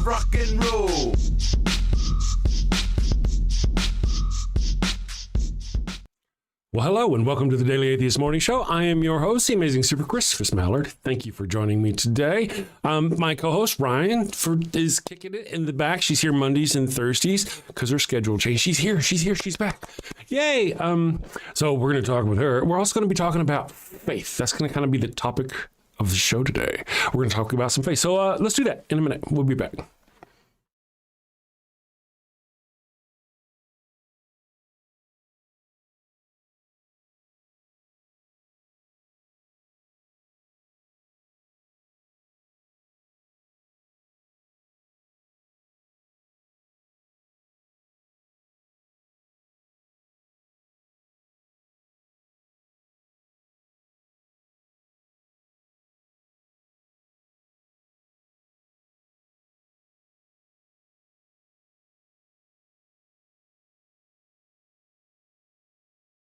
of rock and roll. Well, hello and welcome to the Daily Atheist Morning Show. I am your host, the amazing Super Chris Mallard. Thank you for joining me today. My co-host Ryan is kicking it in the back. She's here Mondays and Thursdays because her schedule changed. She's here. She's back. Yay! So we're going to talk with her. We're also going to be talking about faith. That's going to kind of be the topic of the show today. We're going to talk about some faith. So let's do that in a minute. We'll be back.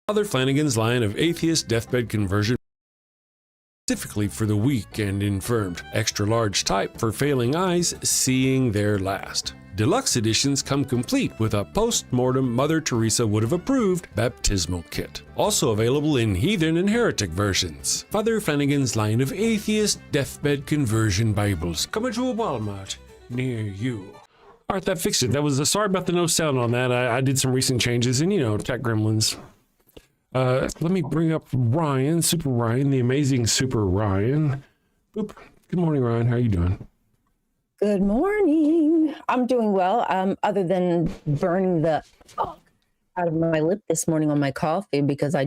Father Flanagan's line of atheist deathbed conversion, specifically for the weak and infirmed. Extra large type for failing eyes, seeing their last. Deluxe editions come complete with a post-mortem Mother Teresa would have approved baptismal kit. Also available in heathen and heretic versions. Father Flanagan's line of atheist deathbed conversion Bibles. Coming to a Walmart near you. All right, that fixed it. That was sorry about the no sound on that. I did some recent changes and, tech gremlins. Let me bring up Ryan, Super Ryan, the amazing Super Ryan. Boop. Good morning, Ryan. How are you doing? Good morning. I'm doing well. Other than burning the out of my lip this morning on my coffee because I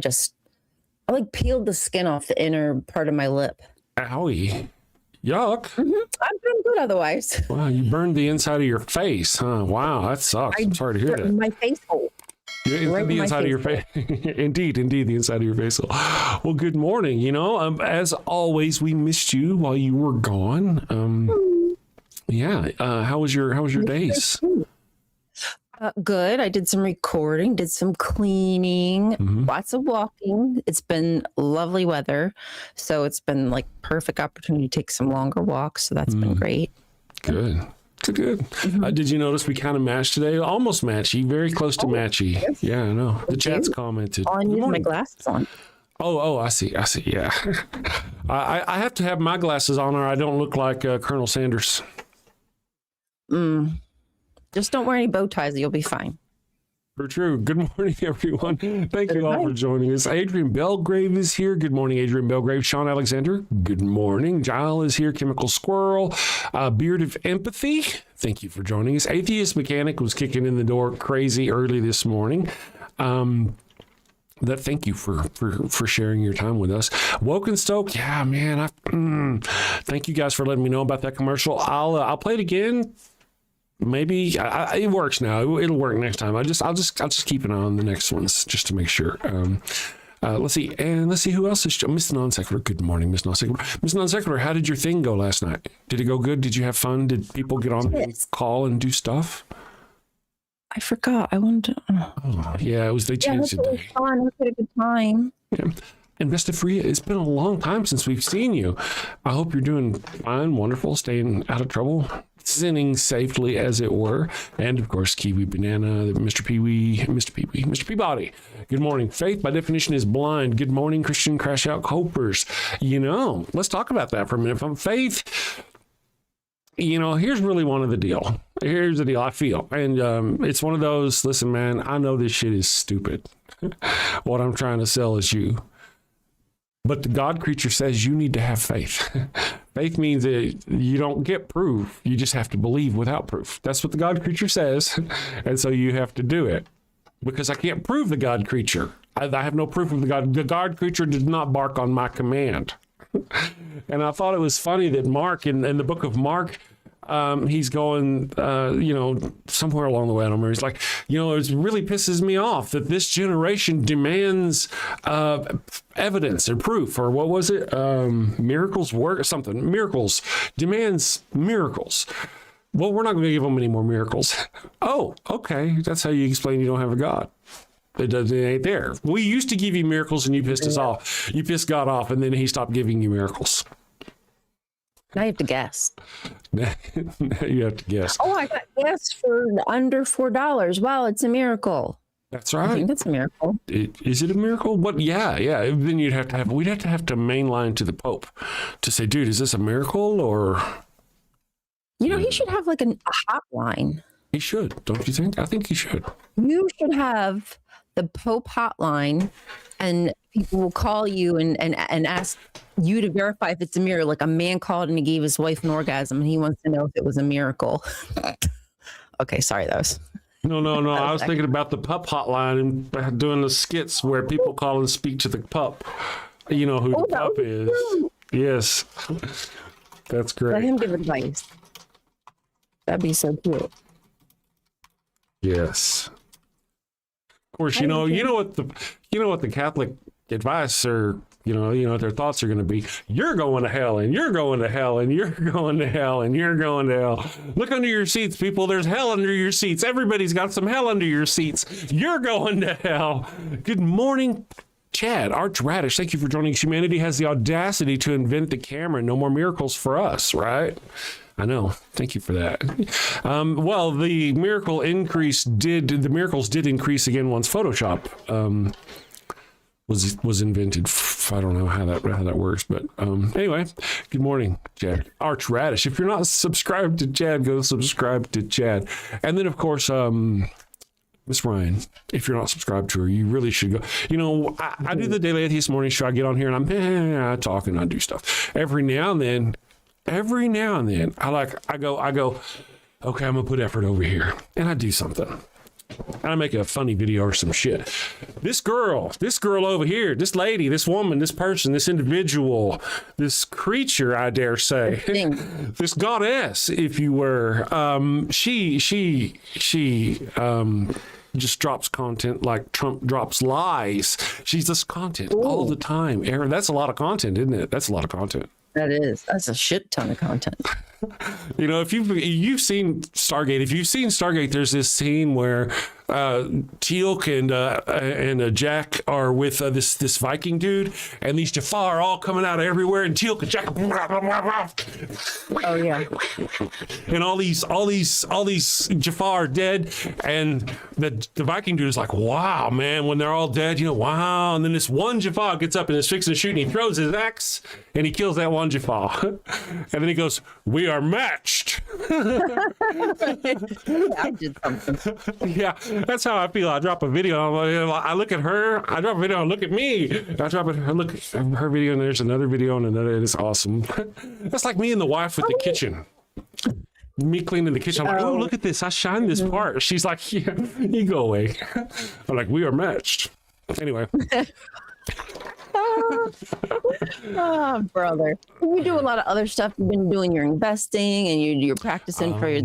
peeled the skin off the inner part of my lip. Owie. Yuck. I'm doing good otherwise. Wow, you burned the inside of your face, huh? Wow, that sucks. I'm sorry to hear that. My face hole. Right the inside of your face. Indeed, the inside of your face. Well, good morning. As always, we missed you while you were gone. How was your days? Good. I did some recording, did some cleaning, lots of walking. It's been lovely weather, so it's been like perfect opportunity to take some longer walks. So that's been great. Good. Did you notice we kind of matched today? Almost matchy, very close to matchy. Yes. Yeah, I know. The chat's commented. Oh, I need my glasses on. Oh, I see. Yeah. I have to have my glasses on or I don't look like Colonel Sanders. Just don't wear any bow ties. You'll be fine. For true. Good morning, everyone. Thank you all for joining us. Adrian Belgrave is here. Good morning, Adrian Belgrave. Sean Alexander. Good morning. Giles is here. Chemical Squirrel. Beard of Empathy. Thank you for joining us. Atheist Mechanic was kicking in the door crazy early this morning. Thank you for sharing your time with us. Wokenstoke. Yeah, man. Thank you guys for letting me know about that commercial. I'll play it again. Maybe it works now. It'll work next time. I'll just keep an eye on the next ones just to make sure. Let's see who else is Miss Non Sequitur. Good morning, Miss Non Sequitur. Miss Non Sequitur, how did your thing go last night? Did it go good? Did you have fun? Did people get on and call and do stuff? I forgot. I wanted to. Oh, yeah, they changed it. It was fun. We had a good time. Yeah. And Vesta Fria, it's been a long time since we've seen you. I hope you're doing fine, wonderful, staying out of trouble, sinning safely, as it were. And, of course, Kiwi Banana, Mr. Mr. Peabody. Good morning. Faith, by definition, is blind. Good morning, Christian Crash Out Copers. Let's talk about that for a minute. From faith, here's really one of the deal. Here's the deal I feel. And it's one of those, listen, man, I know this shit is stupid. What I'm trying to sell is you. But the God creature says you need to have faith. Faith means that you don't get proof. You just have to believe without proof. That's what the God creature says. And so you have to do it. Because I can't prove the God creature. I have no proof of the God. The God creature did not bark on my command. And I thought it was funny that Mark, in the book of Mark, he's going, somewhere along the way, I don't remember. He's like, it really pisses me off that this generation demands evidence or proof, or what was it? Miracles work or something. Miracles demands miracles. Well, we're not going to give them any more miracles. Oh, okay. That's how you explain you don't have a God. It ain't there. We used to give you miracles and you pissed us off. You pissed God off and then he stopped giving you miracles. Now you have to guess. You have to guess. Oh, I got guess for under $4. Wow, it's a miracle. That's I right. think that's a miracle. Is it a miracle? But yeah. Then we'd have to mainline to the Pope to say, dude, is this a miracle or? He should have like a hotline. He should, don't you think? I think he should. You should have the Pope hotline, and people will call you and ask you to verify if it's a miracle. Like a man called and he gave his wife an orgasm, and he wants to know if it was a miracle. Okay, sorry, that was. No. I was thinking about the pup hotline and doing the skits where people call and speak to the pup. You know who the pup is. Cute. Yes. That's great. Let him give advice. That'd be so cute. Yes. Of course, you know what the Catholic advice or what their thoughts are going to be. You're going to hell, and you're going to hell, and you're going to hell, and you're going to hell. Look under your seats, people. There's hell under your seats. Everybody's got some hell under your seats. You're going to hell. Good morning, Chad, Archradish. Thank you for joining us. Humanity has the audacity to invent the camera. No more miracles for us, right? I know. Thank you for that. Well, the miracles did increase again once Photoshop was invented. I don't know how that works, but anyway, good morning, Chad. Archradish. If you're not subscribed to Chad, go subscribe to Chad. And then, of course, Miss Ryan, if you're not subscribed to her, you really should go. I do the Daily Atheist Morning Show. I get on here and I talk and I do stuff. Every now and then, I go, okay, I'm gonna put effort over here, and I do something. And I make a funny video or some shit. This girl over here, this lady, this woman, this person, this individual, this creature, I dare say, this goddess, if you were, she just drops content like Trump drops lies. She's just content all the time. Aaron, that's a lot of content, isn't it? That's a lot of content. That's a shit ton of content. If you've seen Stargate, there's this scene where Teal'c and Jack are with this Viking dude, and these Jafar are all coming out everywhere, and Teal'c and Jack, oh yeah, and all these Jafar are dead, and the Viking dude is like, wow, man, when they're all dead, wow, and then this one Jafar gets up and is fixing to shoot, and he throws his axe and he kills that one Jafar, and then he goes, we are matched. I did something. Yeah, that's how I feel. I drop a video, I look at her, I drop a video, and look at me. I drop it, I look at her video, and there's another video, and another, and it's awesome. That's like me and the wife with the kitchen. Me cleaning the kitchen. I'm like, oh, look at this. I shined this part. She's like, yeah, you go away. I'm like, we are matched. Anyway. Oh, brother. You do a lot of other stuff. You've been doing your investing and you're practicing for your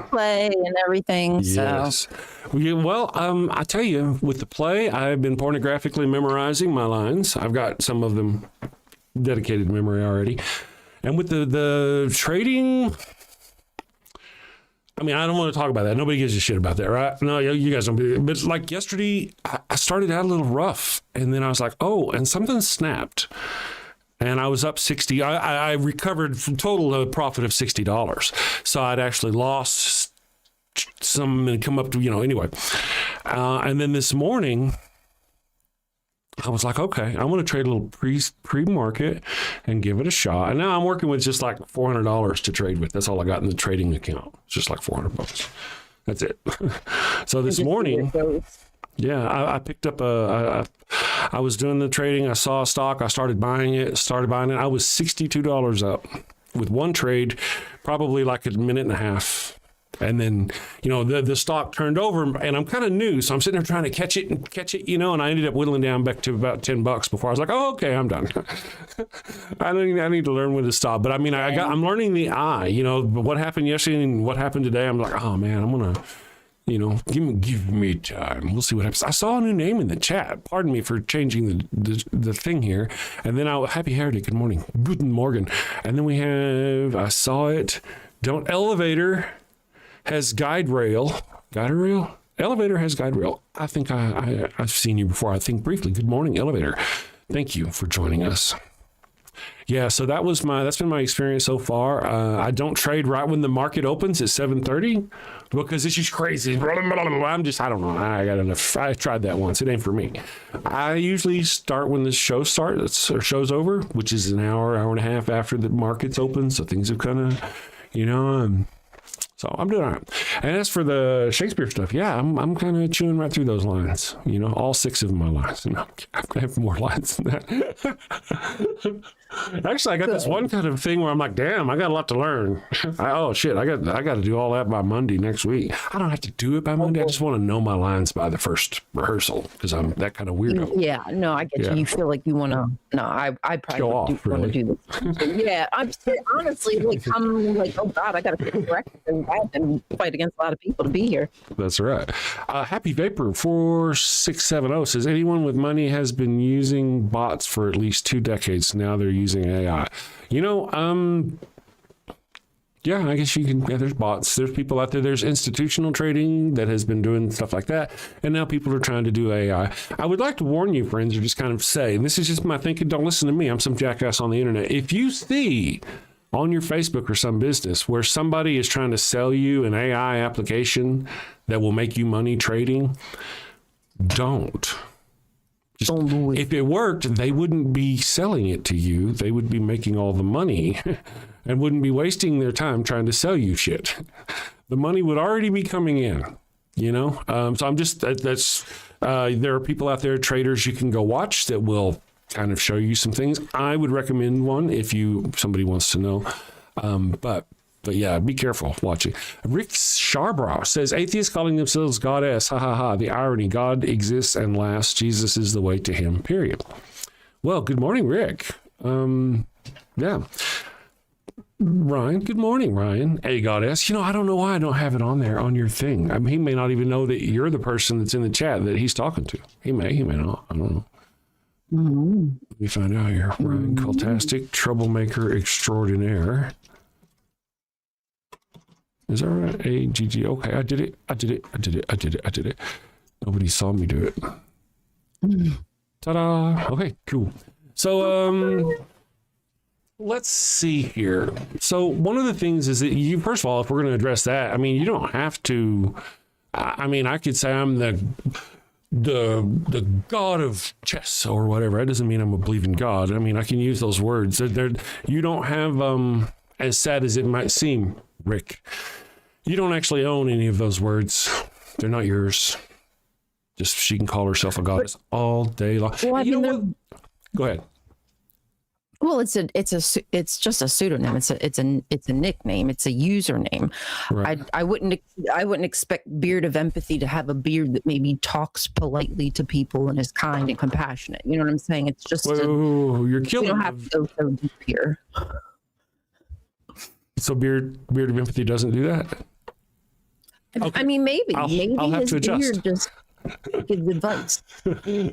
play and everything. Yes. So. Well, I tell you, with the play, I've been pornographically memorizing my lines. I've got some of them dedicated to memory already. And with the trading, I mean, I don't want to talk about that. Nobody gives a shit about that, right? No, you guys don't. But like yesterday, I started out a little rough, and then I was like, oh, and something snapped. And I was up 60. I recovered from total profit of $60. So I'd actually lost some and come up to, anyway. And then this morning, I was like, okay, I'm going to trade a little pre-market and give it a shot. And now I'm working with just like $400 to trade with. That's all I got in the trading account. It's just like $400. That's it. So this morning, yeah, I picked up I was doing the trading. I saw a stock. I started buying it. I was $62 up with one trade, probably like a minute and a half. And then, the stock turned over, and I'm kind of new, so I'm sitting there trying to catch it, and I ended up whittling down back to about $10 before I was like, oh, okay, I'm done. I need to learn when to stop. But I mean, I'm learning the eye, what happened yesterday and what happened today. I'm like, oh man, I'm going to, give me time. We'll see what happens. I saw a new name in the chat. Pardon me for changing the thing here. And then Happy Heritage. Good morning. Guten Morgen. And then I saw it. Elevator has guide rail. Elevator has guide rail. I think I've seen you before. I think briefly. Good morning, Elevator. Thank you for joining us. Yeah, so that's been my experience so far. I don't trade right when the market opens at 7:30 because it's just crazy. I don't know. I got enough. I tried that once. It ain't for me. I usually start when the show starts or show's over, which is an hour and a half after the market's open. So things have kind of, so I'm doing all right. And as for the Shakespeare stuff, yeah, I'm kind of chewing right through those lines. All 6 of my lines. No, I have more lines than that. Actually, I got this one kind of thing where I'm like, damn, I got a lot to learn. Oh shit, I got to do all that by Monday next week. I don't have to do it by Monday. I just want to know my lines by the first rehearsal because I'm that kind of weirdo. Yeah, no, I get you. You feel like you want to. No, I probably want to do this. Yeah, I'm honestly like I'm like, oh God, I got to correct and fight against a lot of people to be here. That's right. Happy Vapor 4670 says anyone with money has been using bots for at least 2 decades. Now they're using AI. Yeah, I guess you can. Yeah, there's bots. There's people out there. There's institutional trading that has been doing stuff like that. And now people are trying to do AI. I would like to warn you, friends, or just kind of say, and this is just my thinking. Don't listen to me. I'm some jackass on the internet. If you see on your Facebook or some business where somebody is trying to sell you an AI application that will make you money trading, don't. If it worked, they wouldn't be selling it to you. They would be making all the money and wouldn't be wasting their time trying to sell you shit. The money would already be coming in, So I'm just, there are people out there, traders you can go watch that will kind of show you some things. I would recommend one if somebody wants to know. But yeah, be careful watching. Rick Sharbrough says, atheists calling themselves goddess. Ha ha ha. The irony, God exists and lasts. Jesus is the way to him, period. Well, good morning, Rick. Yeah. Ryan, good morning, Ryan. A goddess. I don't know why I don't have it on there on your thing. I mean, he may not even know that you're the person that's in the chat that he's talking to. He may not. I don't know. Mm-hmm. Let me find out here. Ryan Cultastic, troublemaker extraordinaire. Is that right? AGG. Okay, I did it. Nobody saw me do it. Ta-da. Okay, cool. So, let's see here. So one of the things is that first of all, if we're going to address that, I mean, you don't have to, I could say I'm the god of chess or whatever. That doesn't mean I'm a believing God. I mean, I can use those words. You don't have, as sad as it might seem, Rick, you don't actually own any of those words. They're not yours. Just she can call herself a goddess all day long. Well, you know what? Go ahead. Well, it's just a pseudonym. It's a nickname. It's a username. Right. I wouldn't expect Beard of Empathy to have a beard that maybe talks politely to people and is kind and compassionate. You know what I'm saying? It's just you're killing. You don't have to go so deep here. So Beard of Empathy doesn't do that? Okay. I mean, maybe I'll have his to adjust. beard just gives advice.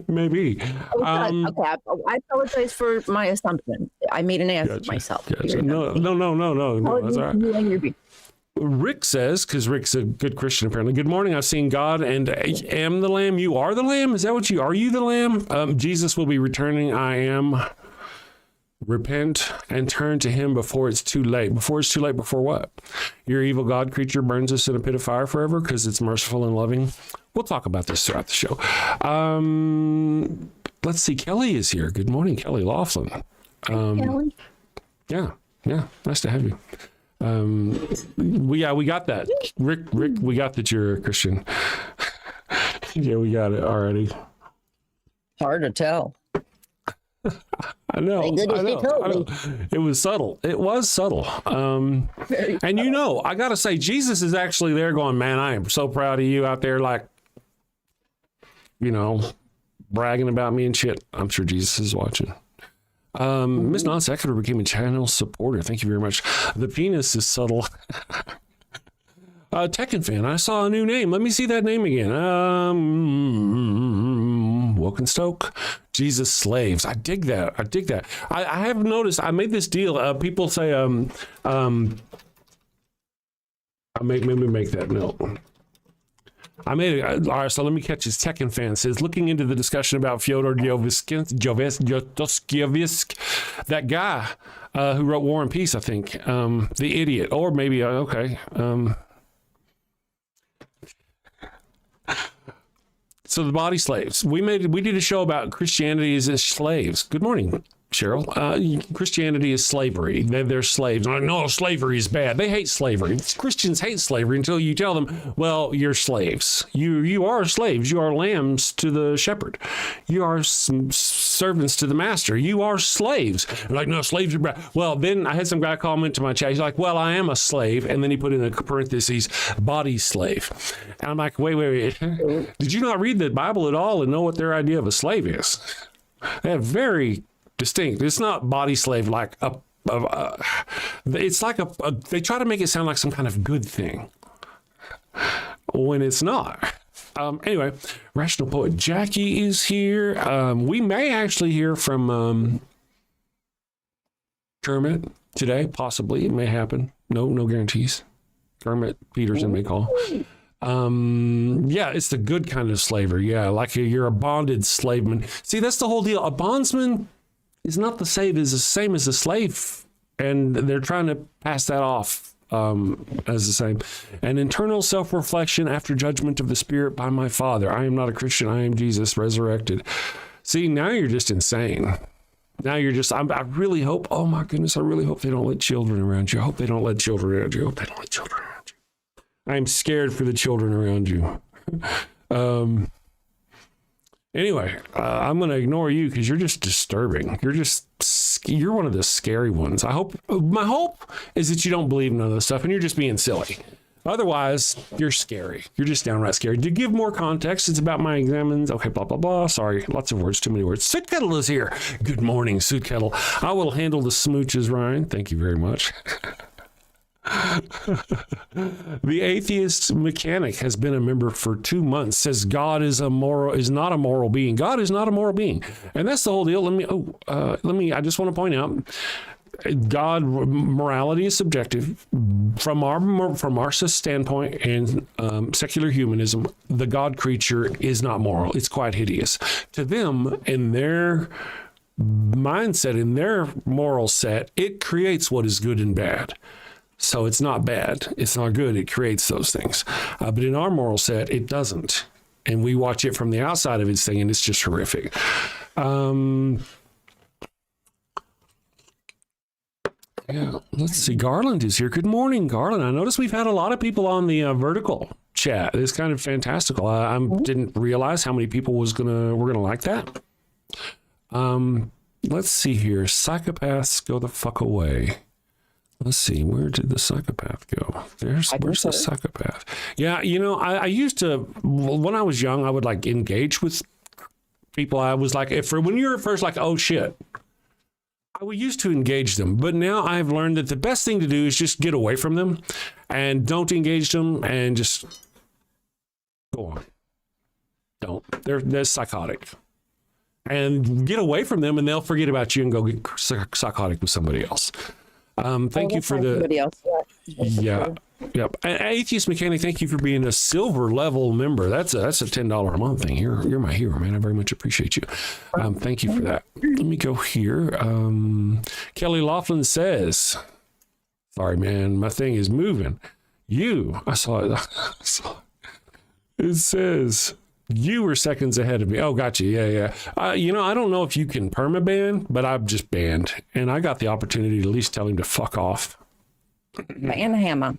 Maybe. Okay, I apologize for my assumption. I made an ass of myself. Gotcha. No. That's all right. Rick says, because Rick's a good Christian apparently, good morning, I've seen God and am the Lamb. You are the Lamb? Is that what are you the Lamb? Jesus will be returning. I am. Repent and turn to him before it's too late. Before it's too late, before what? Your evil God creature burns us in a pit of fire forever because it's merciful and loving. We'll talk about this throughout the show. Let's see. Kelly is here. Good morning, Kelly Laughlin. Kelly. Yeah. Nice to have you. We got that. Rick, we got that you're a Christian. Yeah, we got it already. Hard to tell. I know. It was subtle. It was subtle. And I got to say, Jesus is actually there going, man, I am so proud of you out there, like, bragging about me and shit. I'm sure Jesus is watching. Miss Non Sequitur became a channel supporter. Thank you very much. The penis is subtle. Tekken fan, I saw a new name. Let me see that name again. Wokenstoke. Jesus Slaves. I dig that. I have noticed, I made this deal. People say, maybe make that note. All right, so let me catch his Tekken fan. It says, looking into the discussion about Fyodor Dostoevsky, that guy who wrote War and Peace, I think, the idiot, or maybe, okay. So the body slaves. We did a show about Christianity as slaves. Good morning, Cheryl. Christianity is slavery. They're slaves. No, slavery is bad. They hate slavery. Christians hate slavery until you tell them, well, you're slaves. You are slaves. You are lambs to the shepherd. You are servants to the master. You are slaves. They're like, no, slaves are bad. Well, then I had some guy comment to my chat. He's like, well, I am a slave. And then he put in a parentheses, body slave. And I'm like, wait. Did you not read the Bible at all and know what their idea of a slave is? They have very distinct. It's not body slave like it's like they try to make it sound like some kind of good thing when it's not. Anyway, Rational Poet Jackie is here. We may actually hear from Kermit today, possibly. It may happen. No guarantees. Kermit Peterson may call. Yeah, it's the good kind of slavery. Yeah, like you're a bonded slaveman. See, that's the whole deal. A bondsman is not the same as a slave, and they're trying to pass that off as the same. An internal self-reflection after judgment of the Spirit by my Father. I am not a Christian. I am Jesus resurrected. See, now you're just insane. Now you're just, I really hope, oh my goodness, I really hope they don't let children around you. I hope they don't let children around you. I hope they don't let children around you. I'm scared for the children around you. Anyway, I'm going to ignore you because you're just disturbing. You're one of the scary ones. My hope is that you don't believe none of this stuff and you're just being silly. Otherwise, you're scary. You're just downright scary. To give more context, it's about my examines. Okay, blah, blah, blah. Sorry, lots of words, too many words. Soot Kettle is here. Good morning, Soot Kettle. I will handle the smooches, Ryan. Thank you very much. The Atheist Mechanic has been a member for 2 months, says God is not a moral being. God is not a moral being. And that's the whole deal. I just want to point out, morality is subjective. From our standpoint in secular humanism, the God creature is not moral. It's quite hideous. To them, in their mindset, in their moral set, it creates what is good and bad. So it's not bad. It's not good. It creates those things. But in our moral set, it doesn't. And we watch it from the outside of its thing, and it's just horrific. Yeah, let's see. Garland is here. Good morning, Garland. I noticed we've had a lot of people on the vertical chat. It's kind of fantastical. I didn't realize how many people were gonna like that. Let's see here. Psychopaths, go the fuck away. Let's see, where did the psychopath go? Where's the psychopath? Yeah, I used to, when I was young, I would like engage with people. I was like, when you were first like, oh shit, I would used to engage them. But now I've learned that the best thing to do is just get away from them and don't engage them and just go on. Don't. They're psychotic. And get away from them and they'll forget about you and go get psychotic with somebody else. Thank you for the, yep. Atheist Mechanic, thank you for being a silver level member. That's a $10 a month thing. You're my hero, man. I very much appreciate you. Thank you for that. Let me go here. Kelly Laughlin says, sorry, man, my thing is moving. I saw it. It says, you were seconds ahead of me. Oh, gotcha. Yeah. I don't know if you can permaban, but I've just banned. And I got the opportunity to at least tell him to fuck off. Banhammer.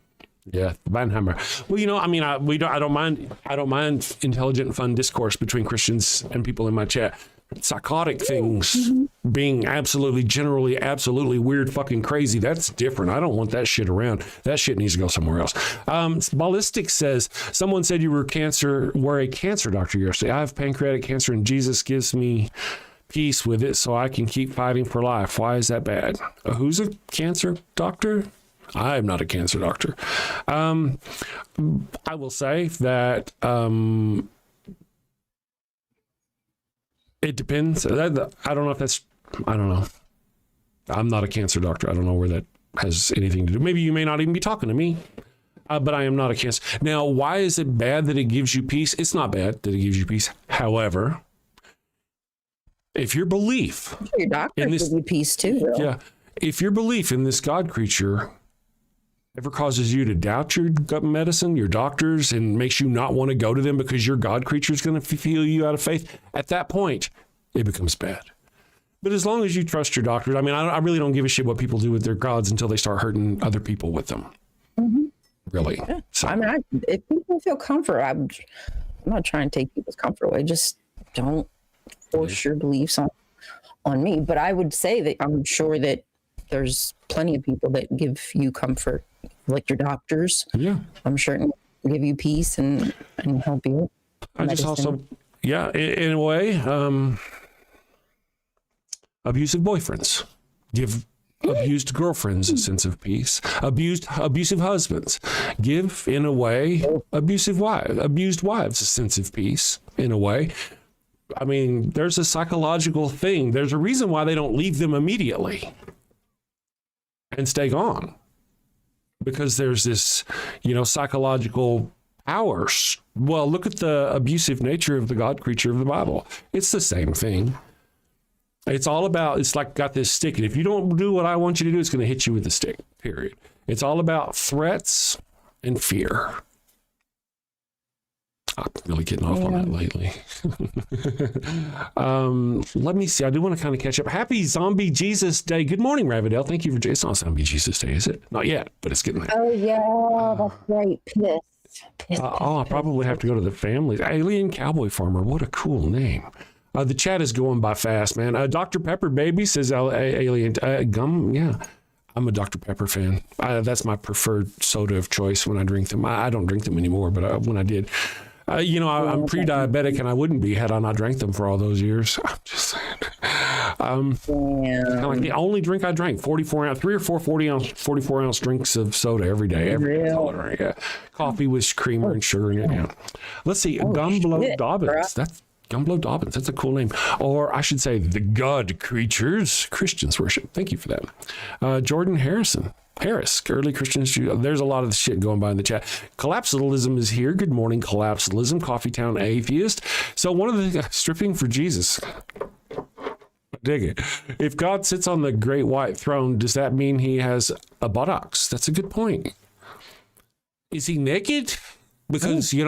Yeah, Banhammer. Well, I don't mind intelligent and fun discourse between Christians and people in my chat. Psychotic things being generally absolutely weird, fucking crazy. That's different. I don't want that shit around. That shit needs to go somewhere else. Ballistic says, someone said you were a cancer doctor yesterday. I have pancreatic cancer and Jesus gives me peace with it so I can keep fighting for life. Why is that bad? Who's a cancer doctor? I am not a cancer doctor. I will say that it depends. I don't know. I'm not a cancer doctor. I don't know where that has anything to do. Maybe you may not even be talking to me. but I am not a Cancer. Now, why is it bad that it gives you peace? It's not bad that it gives you peace. However, if your belief Your doctor gives you peace too, though. yeah, if your belief in this God creature ever causes you to doubt your gut medicine, your doctors, and makes you not want to go to them because your God creature is going to feel you out of faith, at that point, it becomes bad. But as long as you trust your doctors, I mean, I really don't give a shit what people do with their gods until they start hurting other people with them. Mm-hmm. Really. Yeah. So, I mean, if people feel comfort, I'm not trying to take people's comfort away. Just don't force your beliefs on me. But I would say that I'm sure that there's plenty of people that give you comfort, like your doctors. yeah. I'm sure it will give you peace and help you. I just also, yeah, in a way, abusive boyfriends give abused girlfriends a sense of peace. Abusive husbands give, in a way, abused wives a sense of peace, in a way. I mean, there's a psychological thing. There's a reason why they don't leave them immediately and stay gone. Because there's this, psychological powers. Well, look at the abusive nature of the God creature of the Bible. It's the same thing. It's all about, it's like got this stick, and if you don't do what I want you to do, it's going to hit you with the stick, period. It's all about threats and fear. I'm really getting off on that lately. Let me see. I do want to kind of catch up. Happy Zombie Jesus Day. Good morning, Ravidel. Thank you for... It's not Zombie Jesus Day, is it? Not yet, but it's getting there. Oh, yeah. That's right. Pissed. I probably have to go to the family. Alien Cowboy Farmer. What a cool name. The chat is going by fast, man. Dr. Pepper Baby says Alien Gum. Yeah, I'm a Dr. Pepper fan. That's my preferred soda of choice when I drink them. I don't drink them anymore, but when I did, I'm pre-diabetic, and I wouldn't be had I not drank them for all those years. I'm just saying. Kind of like the only drink I drank, 44 ounce, 3 or 4 44 ounce drinks of soda every day. Yeah. Coffee with creamer and sugar in it. Yeah. Let's see, Gumblow Dobbins. That's Gumblow Dobbins. That's a cool name. Or I should say the God creatures Christians worship. Thank you for that. Jordan Harris, early Christian history. There's a lot of shit going by in the chat. Collapsalism is here. Good morning, Collapsalism. Coffeetown Atheist. So one of the stripping for Jesus. Dig it. If God sits on the great white throne, does that mean he has a buttocks? That's a good point. Is he naked? Because, he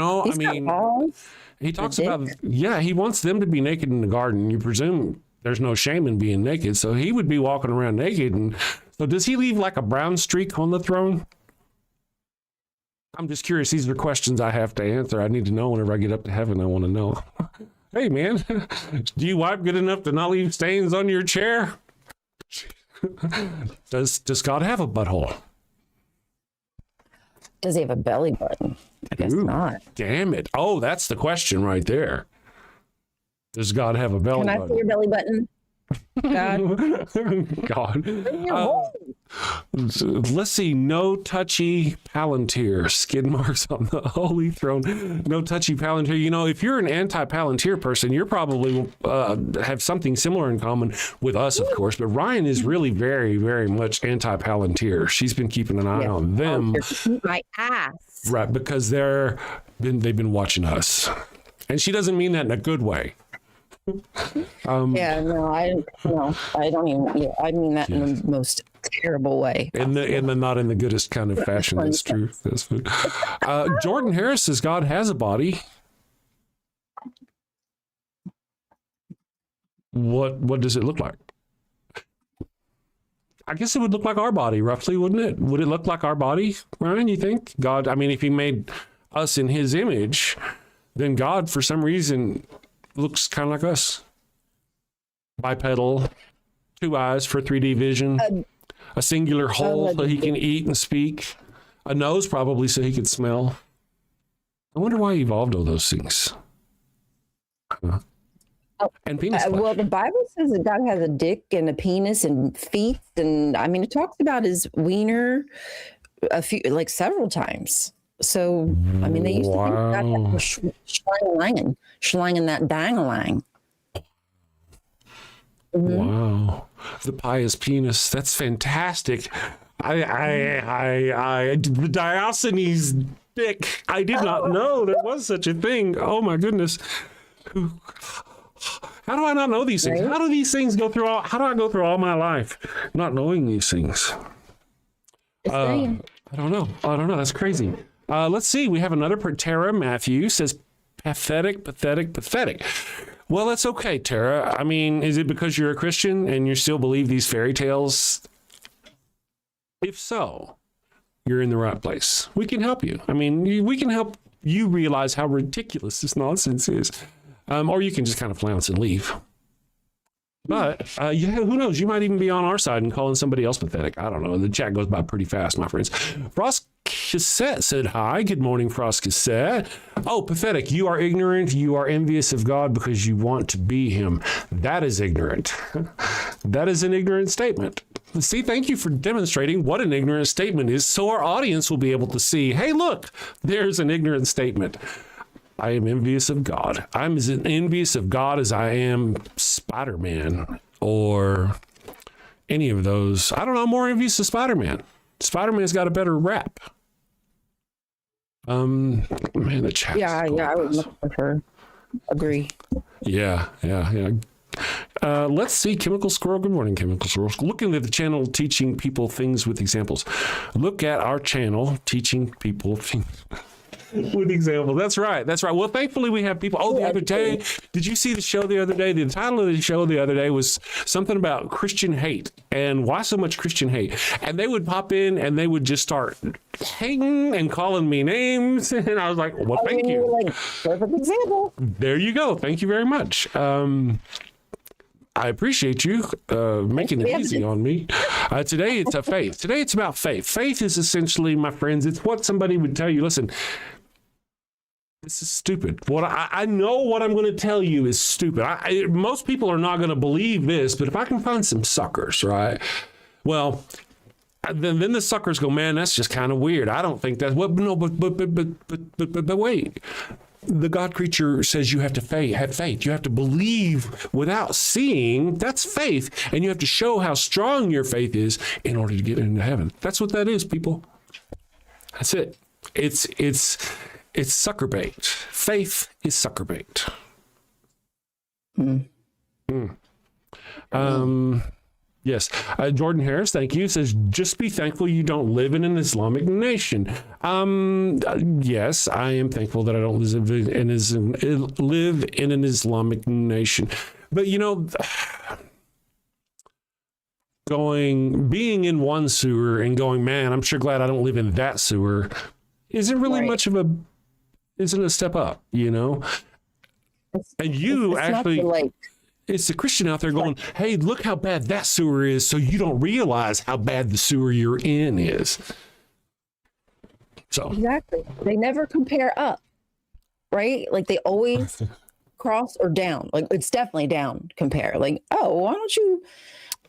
talks about, he wants them to be naked in the garden. You presume there's no shame in being naked. So he would be walking around naked. And so does he leave like a brown streak on the throne? I'm just curious. These are questions I have to answer. I need to know whenever I get up to heaven. I want to know. Hey, man, do you wipe good enough to not leave stains on your chair? Does God have a butthole? Does he have a belly button? I guess not. Damn it. Oh, that's the question right there. Does God have a belly button? Can I see your belly button? God. Let's see. No touchy Palantir. Skid marks on the holy throne. No touchy Palantir. If you're an anti-Palantir person, you're probably have something similar in common with us, of course. But Ryan is really very, very much anti-Palantir. She's been keeping an eye on them. My ass. Right, because they've been watching us. And she doesn't mean that in a good way. I don't even. Yeah, I mean that in the most terrible way. In the not in the goodest kind of fashion. That's true. That's Jordan Harris says God has a body. What does it look like? I guess it would look like our body, roughly, wouldn't it? Would it look like our body, Ryan? You think God? I mean, if He made us in His image, then God, for some reason, looks kind of like us. Bipedal, 2 eyes for 3D vision, a singular hole so he can eat and speak, a nose probably so he could smell. I wonder why he evolved all those things. And penis flesh. Well, the Bible says that God has a dick and a penis and feet, and I mean, it talks about his wiener several times. So, I mean, they used to think God had schlanging that dang-a-lang. Wow. The pious penis. That's fantastic. The Diogenes dick. I did not know there was such a thing. Oh my goodness. How do I not know these things? Right? How do these things go through how do I go through all my life not knowing these things? I don't know. That's crazy. Let's see. We have another. Tara Matthew says, pathetic. Well, that's okay, Tara. I mean, is it because you're a Christian and you still believe these fairy tales? If so, you're in the right place. We can help you. I mean, we can help you realize how ridiculous this nonsense is. Or you can just kind of flounce and leave. But who knows? You might even be on our side and calling somebody else pathetic. I don't know. The chat goes by pretty fast, my friends. Frost Cassette said hi. Good morning, Frost Cassette. Oh, pathetic. You are ignorant. You are envious of God because you want to be him. That is ignorant. That is an ignorant statement. See, thank you for demonstrating what an ignorant statement is so our audience will be able to see, hey, look, there's an ignorant statement. I am envious of God. I'm as envious of God as I am Spider-Man or any of those. I don't know, I'm more envious of Spider-Man. Spider-Man's got a better rap. Man, the chat. Yeah, I would much prefer. Agree. Yeah. Let's see, Chemical Squirrel. Good morning, Chemical Squirrel. Looking at the channel, teaching people things with examples. Look at our channel, teaching people things with examples. That's right. Well, thankfully we have people. Oh, the other day, did you see the show the other day? The title of the show the other day was something about Christian hate and why so much Christian hate. And they would pop in and they would just start hating and calling me names. And I was like, well, thank you. Like, perfect example. There you go. Thank you very much. I appreciate you making it easy on me. Today it's a faith. Today it's about faith. Faith is essentially, my friends, it's what somebody would tell you. Listen, this is stupid. What I know what I'm going to tell you is stupid. Most people are not going to believe this, but if I can find some suckers, right? Well, then the suckers go, man, that's just kind of weird. I don't think that's what. No, but wait. The God creature says you have to have faith. You have to believe without seeing. That's faith, and you have to show how strong your faith is in order to get into heaven. That's what that is, people. That's it. It's sucker bait. Faith is sucker bait. Yes. Jordan Harris, thank you, says, just be thankful you don't live in an Islamic nation. Yes, I am thankful that I don't live in an Islamic nation. But, being in one sewer and going, man, I'm sure glad I don't live in that sewer, isn't really much of isn't a step up, And you it's actually... It's the Christian out there going, hey, look how bad that sewer is, so you don't realize how bad the sewer you're in is. So exactly. They never compare up, right? Like they always cross or down. Like it's definitely down compare. Like, oh, why don't you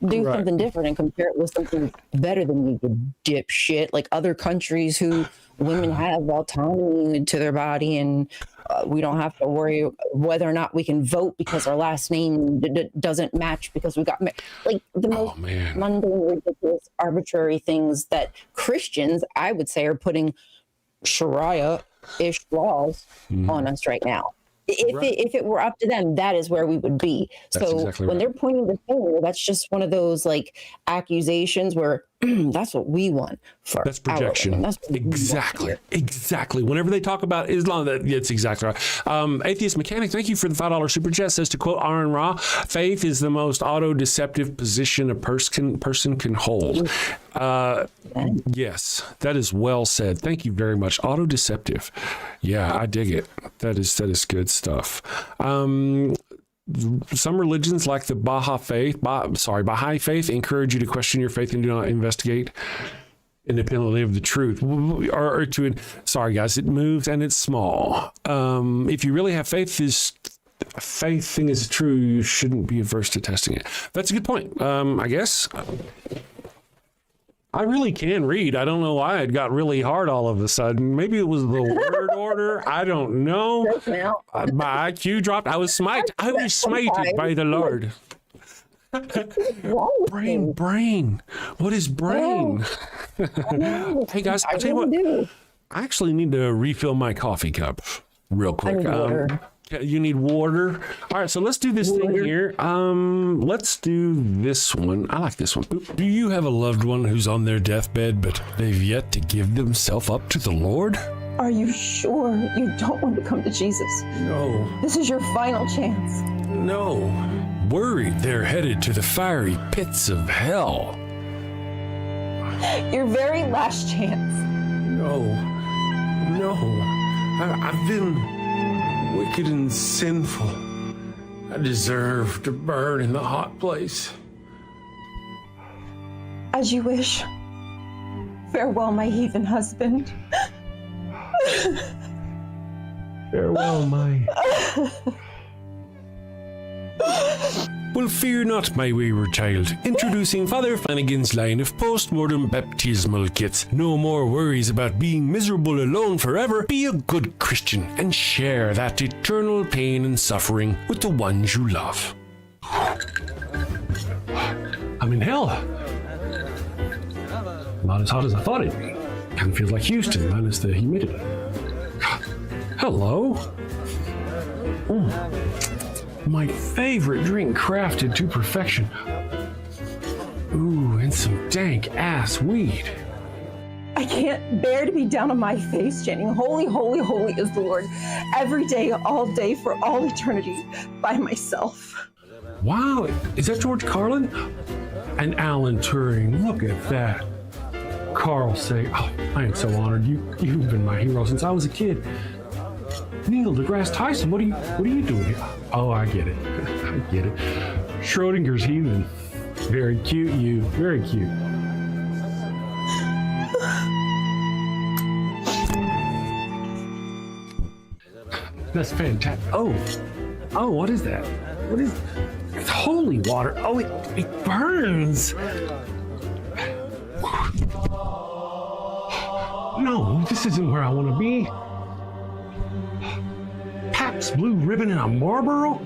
do something different and compare it with something better than you, you dipshit? Like other countries who women have autonomy to their body and we don't have to worry whether or not we can vote because our last name doesn't match because we got like the most mundane, ridiculous, arbitrary things that Christians, I would say, are putting Sharia-ish laws on us right now. If it were up to them, that is where we would be. That's exactly when they're pointing the finger, that's just one of those like accusations where that's what we want. That's projection. That's exactly. Whenever they talk about Islam, it's exactly right. Atheist Mechanic, thank you for the $5 super chat. Says, to quote Aaron Ra, faith is the most auto-deceptive position a person can hold. Yes, that is well said. Thank you very much. Auto-deceptive. Yeah, I dig it. That is good stuff. Some religions like the Baha'i faith encourage you to question your faith and do not investigate independently of the truth. Sorry guys, it moves and it's small. If you really have faith thing is true, you shouldn't be averse to testing it. That's a good point. I guess I really can read. I don't know why it got really hard all of a sudden. Maybe it was the word order. I don't know. My IQ dropped. I was smited by the Lord. Brain. What is brain? Hey guys, I'll tell you what. I actually need to refill my coffee cup real quick. I need water. You need water? All right, so let's do this thing here. Let's do this one. I like this one. Boop. Do you have a loved one who's on their deathbed, but they've yet to give themselves up to the Lord? Are you sure you don't want to come to Jesus? No. This is your final chance. No. Worried they're headed to the fiery pits of hell. Your very last chance. No. I've been wicked and sinful. I deserve to burn in the hot place. As you wish. Farewell, my heathen husband. Farewell, my... Well, fear not, my wayward child. Introducing Father Flanagan's line of post-mortem baptismal kits. No more worries about being miserable alone forever. Be a good Christian and share that eternal pain and suffering with the ones you love. I'm in hell. Not as hot as I thought it'd be. Kind of feels like Houston, minus the humidity. Hello. My favorite drink crafted to perfection. Ooh, and some dank ass weed. I can't bear to be down on my face chanting, holy, holy, holy is the Lord, every day, all day, for all eternity, by myself. Wow, is that George Carlin? And Alan Turing, look at that. Carl say, oh, I am so honored. You've been my hero since I was a kid. Neil deGrasse Tyson, what are you doing? Oh, I get it. I get it. Schrodinger's heathen. Very cute, you. Very cute. That's fantastic. Oh, what is that? What is? It's holy water. Oh, it burns. No, this isn't where I want to be. Pabst Blue Ribbon and a Marlboro?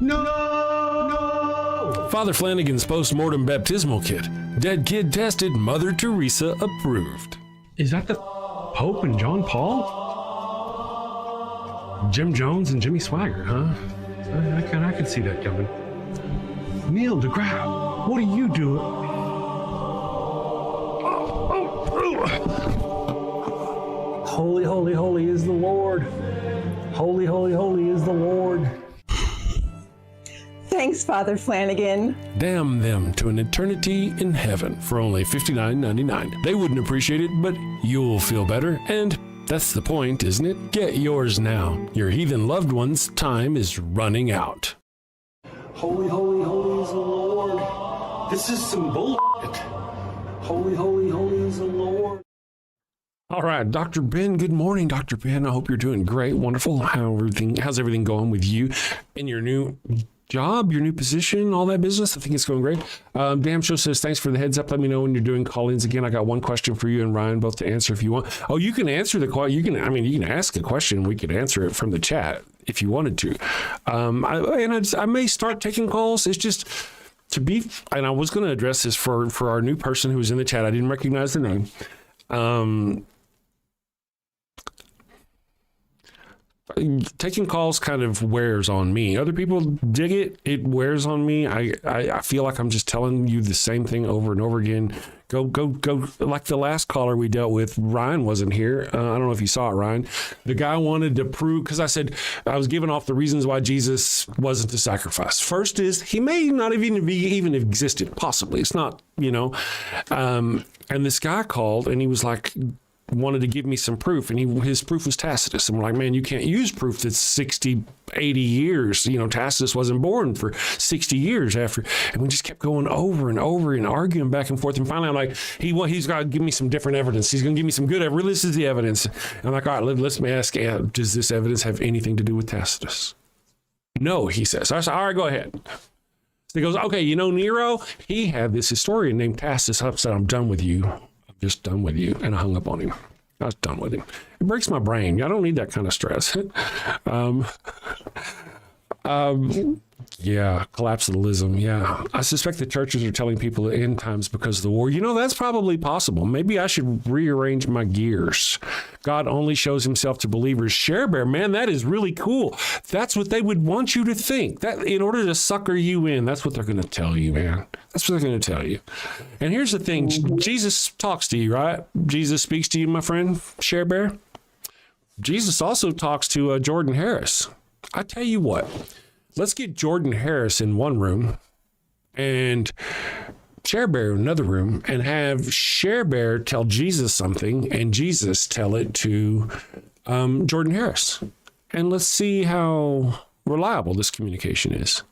No! Father Flanagan's post-mortem baptismal kit. Dead kid tested, Mother Teresa approved. Is that the Pope and John Paul? Jim Jones and Jimmy Swaggart, huh? I can see that coming. Neil deGrasse, what are you doing? Holy, holy, holy is the Lord. Holy, holy, holy is the Lord. Thanks, Father Flanagan. Damn them to an eternity in heaven for only $59.99. They wouldn't appreciate it, but you'll feel better, and that's the point, isn't it? Get yours now. Your heathen loved one's time is running out. Holy, holy, holy is the Lord. This is some bullshit. Holy, holy, holy is the Lord. All right, Dr. Ben. Good morning, Dr. Ben. I hope you're doing great, wonderful. How's everything going with you in your new job, your new position, all that business? I think it's going great. Damn Show says, thanks for the heads up. Let me know when you're doing call-ins again. I got one question for you and Ryan, both to answer if you want. Oh, you can answer the question. You can ask a question. We could answer it from the chat if you wanted to. I may start taking calls. It's just and I was going to address this for our new person who was in the chat. I didn't recognize the name. Taking calls kind of wears on me. Other people dig it. It wears on me. I feel like I'm just telling you the same thing over and over again. Go. Like the last caller we dealt with, Ryan wasn't here. I don't know if you saw it, Ryan. The guy wanted to prove, because I said I was giving off the reasons why Jesus wasn't a sacrifice. First is he may not even existed. Possibly. It's not, and this guy called and he was like, wanted to give me some proof, and his proof was Tacitus. And we're like, man, you can't use proof that's 60, 80 years. Tacitus wasn't born for 60 years after. And we just kept going over and over and arguing back and forth. And finally, I'm like, he's got to give me some different evidence. He's going to give me some good evidence. This is the evidence. And I'm like, all right, let's ask, does this evidence have anything to do with Tacitus? No, he says. I said, all right, go ahead. So he goes, okay, Nero, he had this historian named Tacitus. I said, I'm done with you. Just done with you. And I hung up on him. I was done with him. It breaks my brain. I don't need that kind of stress. Yeah, collapsalism. Yeah. I suspect the churches are telling people the end times because of the war. You know, that's probably possible. Maybe I should rearrange my gears. God only shows himself to believers. Share Bear, man, that is really cool. That's what they would want you to think. That in order to sucker you in, that's what they're going to tell you, man. That's what they're going to tell you. And here's the thing. Jesus talks to you, right? Jesus speaks to you, my friend, Share Bear. Jesus also talks to Jordan Harris. I tell you what. Let's get Jordan Harris in one room and Share Bear in another room and have Share Bear tell Jesus something and Jesus tell it to Jordan Harris. And let's see how reliable this communication is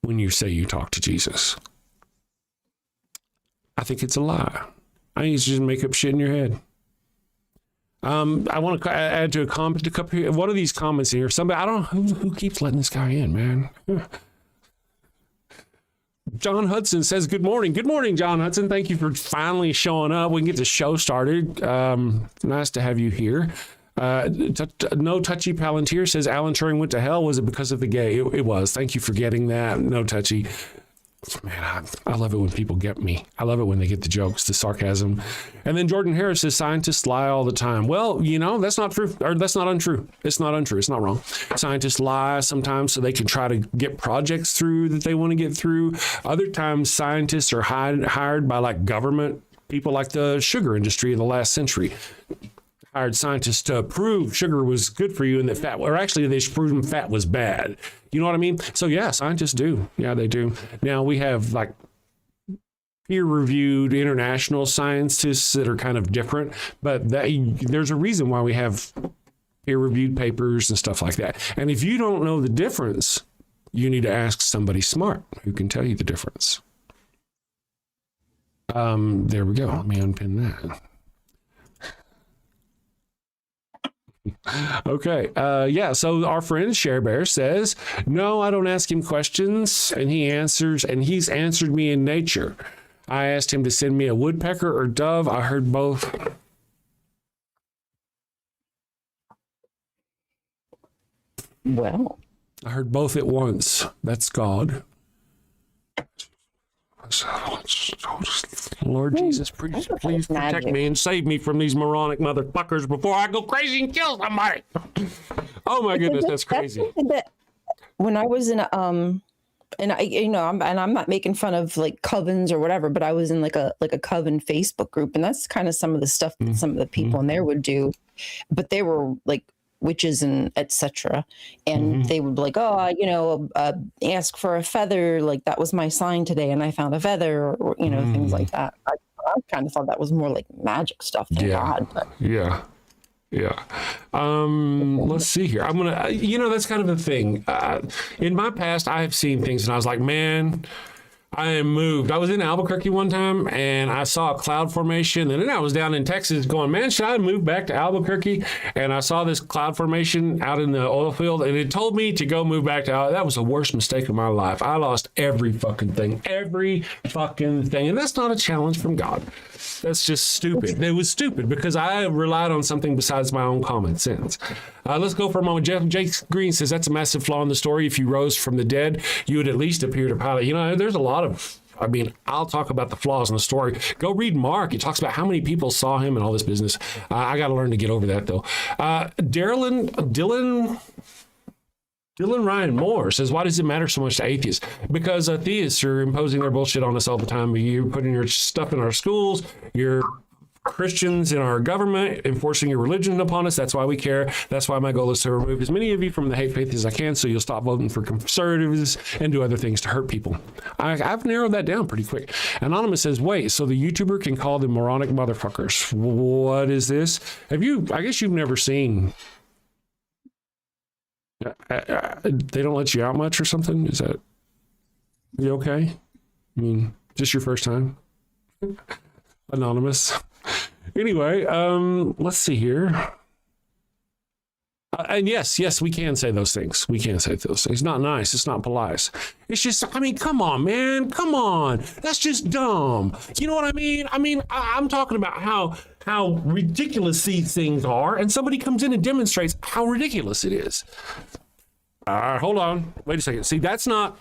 when you say you talk to Jesus. I think it's a lie. I think it's just make up shit in your head. I want to add to a comment. One of these comments here, somebody, I don't know who keeps letting this guy in, man. John Hudson says, good morning. Good morning, John Hudson. Thank you for finally showing up. We can get the show started. Nice to have you here. No Touchy Palantir says, Alan Turing went to hell. Was it because of the gay? It was. Thank you for getting that. No Touchy. Man, I love it when people get me. I love it when they get the jokes, the sarcasm. And then Jordan Harris says, scientists lie all the time. Well, you know, that's not true, or that's not untrue. It's not untrue. It's not wrong. Scientists lie sometimes so they can try to get projects through that they want to get through. Other times, scientists are hired by like government people, like the sugar industry in the last century. Hired scientists to prove sugar was good for you and that fat, or actually they proved fat was bad. You know what I mean? So yeah, scientists do. Yeah, they do. Now we have like peer-reviewed international scientists that are kind of different, but there's a reason why we have peer-reviewed papers and stuff like that. And if you don't know the difference, you need to ask somebody smart who can tell you the difference. There we go. Let me unpin that. Okay. Yeah. So our friend Share Bear says, no, I don't ask him questions. And he answers, and he's answered me in nature. I asked him to send me a woodpecker or dove. I heard both. Well, I heard both at once. That's God. Lord Jesus, please protect me and save me from these moronic motherfuckers before I go crazy and kill somebody. Oh my goodness, that's crazy. When I was in and I, you know, I'm not making fun of like covens or whatever, but I was in like a coven Facebook group, and that's kind of some of the stuff that some of the people in there would do, but they were like witches and etc. And they would be like, oh, you know, ask for a feather, like that was my sign today and I found a feather, or you know, things like that. I kind of thought that was more like magic stuff than God. But. Yeah. Let's see here. I'm gonna, you know, that's kind of the thing. In my past, I have seen things and I was like, man, I am moved. I was in Albuquerque one time and I saw a cloud formation, and then I was down in Texas going, man, should I move back to Albuquerque? And I saw this cloud formation out in the oil field, and it told me to go move back to Albuquerque. That was the worst mistake of my life. I lost every fucking thing. And that's not a challenge from God. That's just stupid. It was stupid because I relied on something besides my own common sense. Let's go for a moment. Jake Green says that's a massive flaw in the story. If you rose from the dead, you would at least appear to Pilate. You know, there's a lot of, I mean, I'll talk about the flaws in the story. Go read Mark. It talks about how many people saw him and all this business. I got to learn to get over that, though. Dylan Ryan Moore says, why does it matter so much to atheists? Because atheists are imposing their bullshit on us all the time. You're putting your stuff in our schools. You're Christians in our government enforcing your religion upon us. That's why we care. That's why my goal is to remove as many of you from the hate faith as I can, so you'll stop voting for conservatives and do other things to hurt people. I've narrowed that down pretty quick. Anonymous says, wait, so the YouTuber can call them moronic motherfuckers. What is this? I guess you've never seen... they don't let you out much or something? Is that... You okay? I mean, just your first time? Anonymous. Anyway, let's see here. And yes, we can say those things. We can say those things. It's not nice. It's not polite. It's just, I mean, come on, man. Come on. That's just dumb. You know what I mean? I'm talking about how ridiculous these things are, and somebody comes in and demonstrates how ridiculous it is. Hold on. Wait a second. See, that's not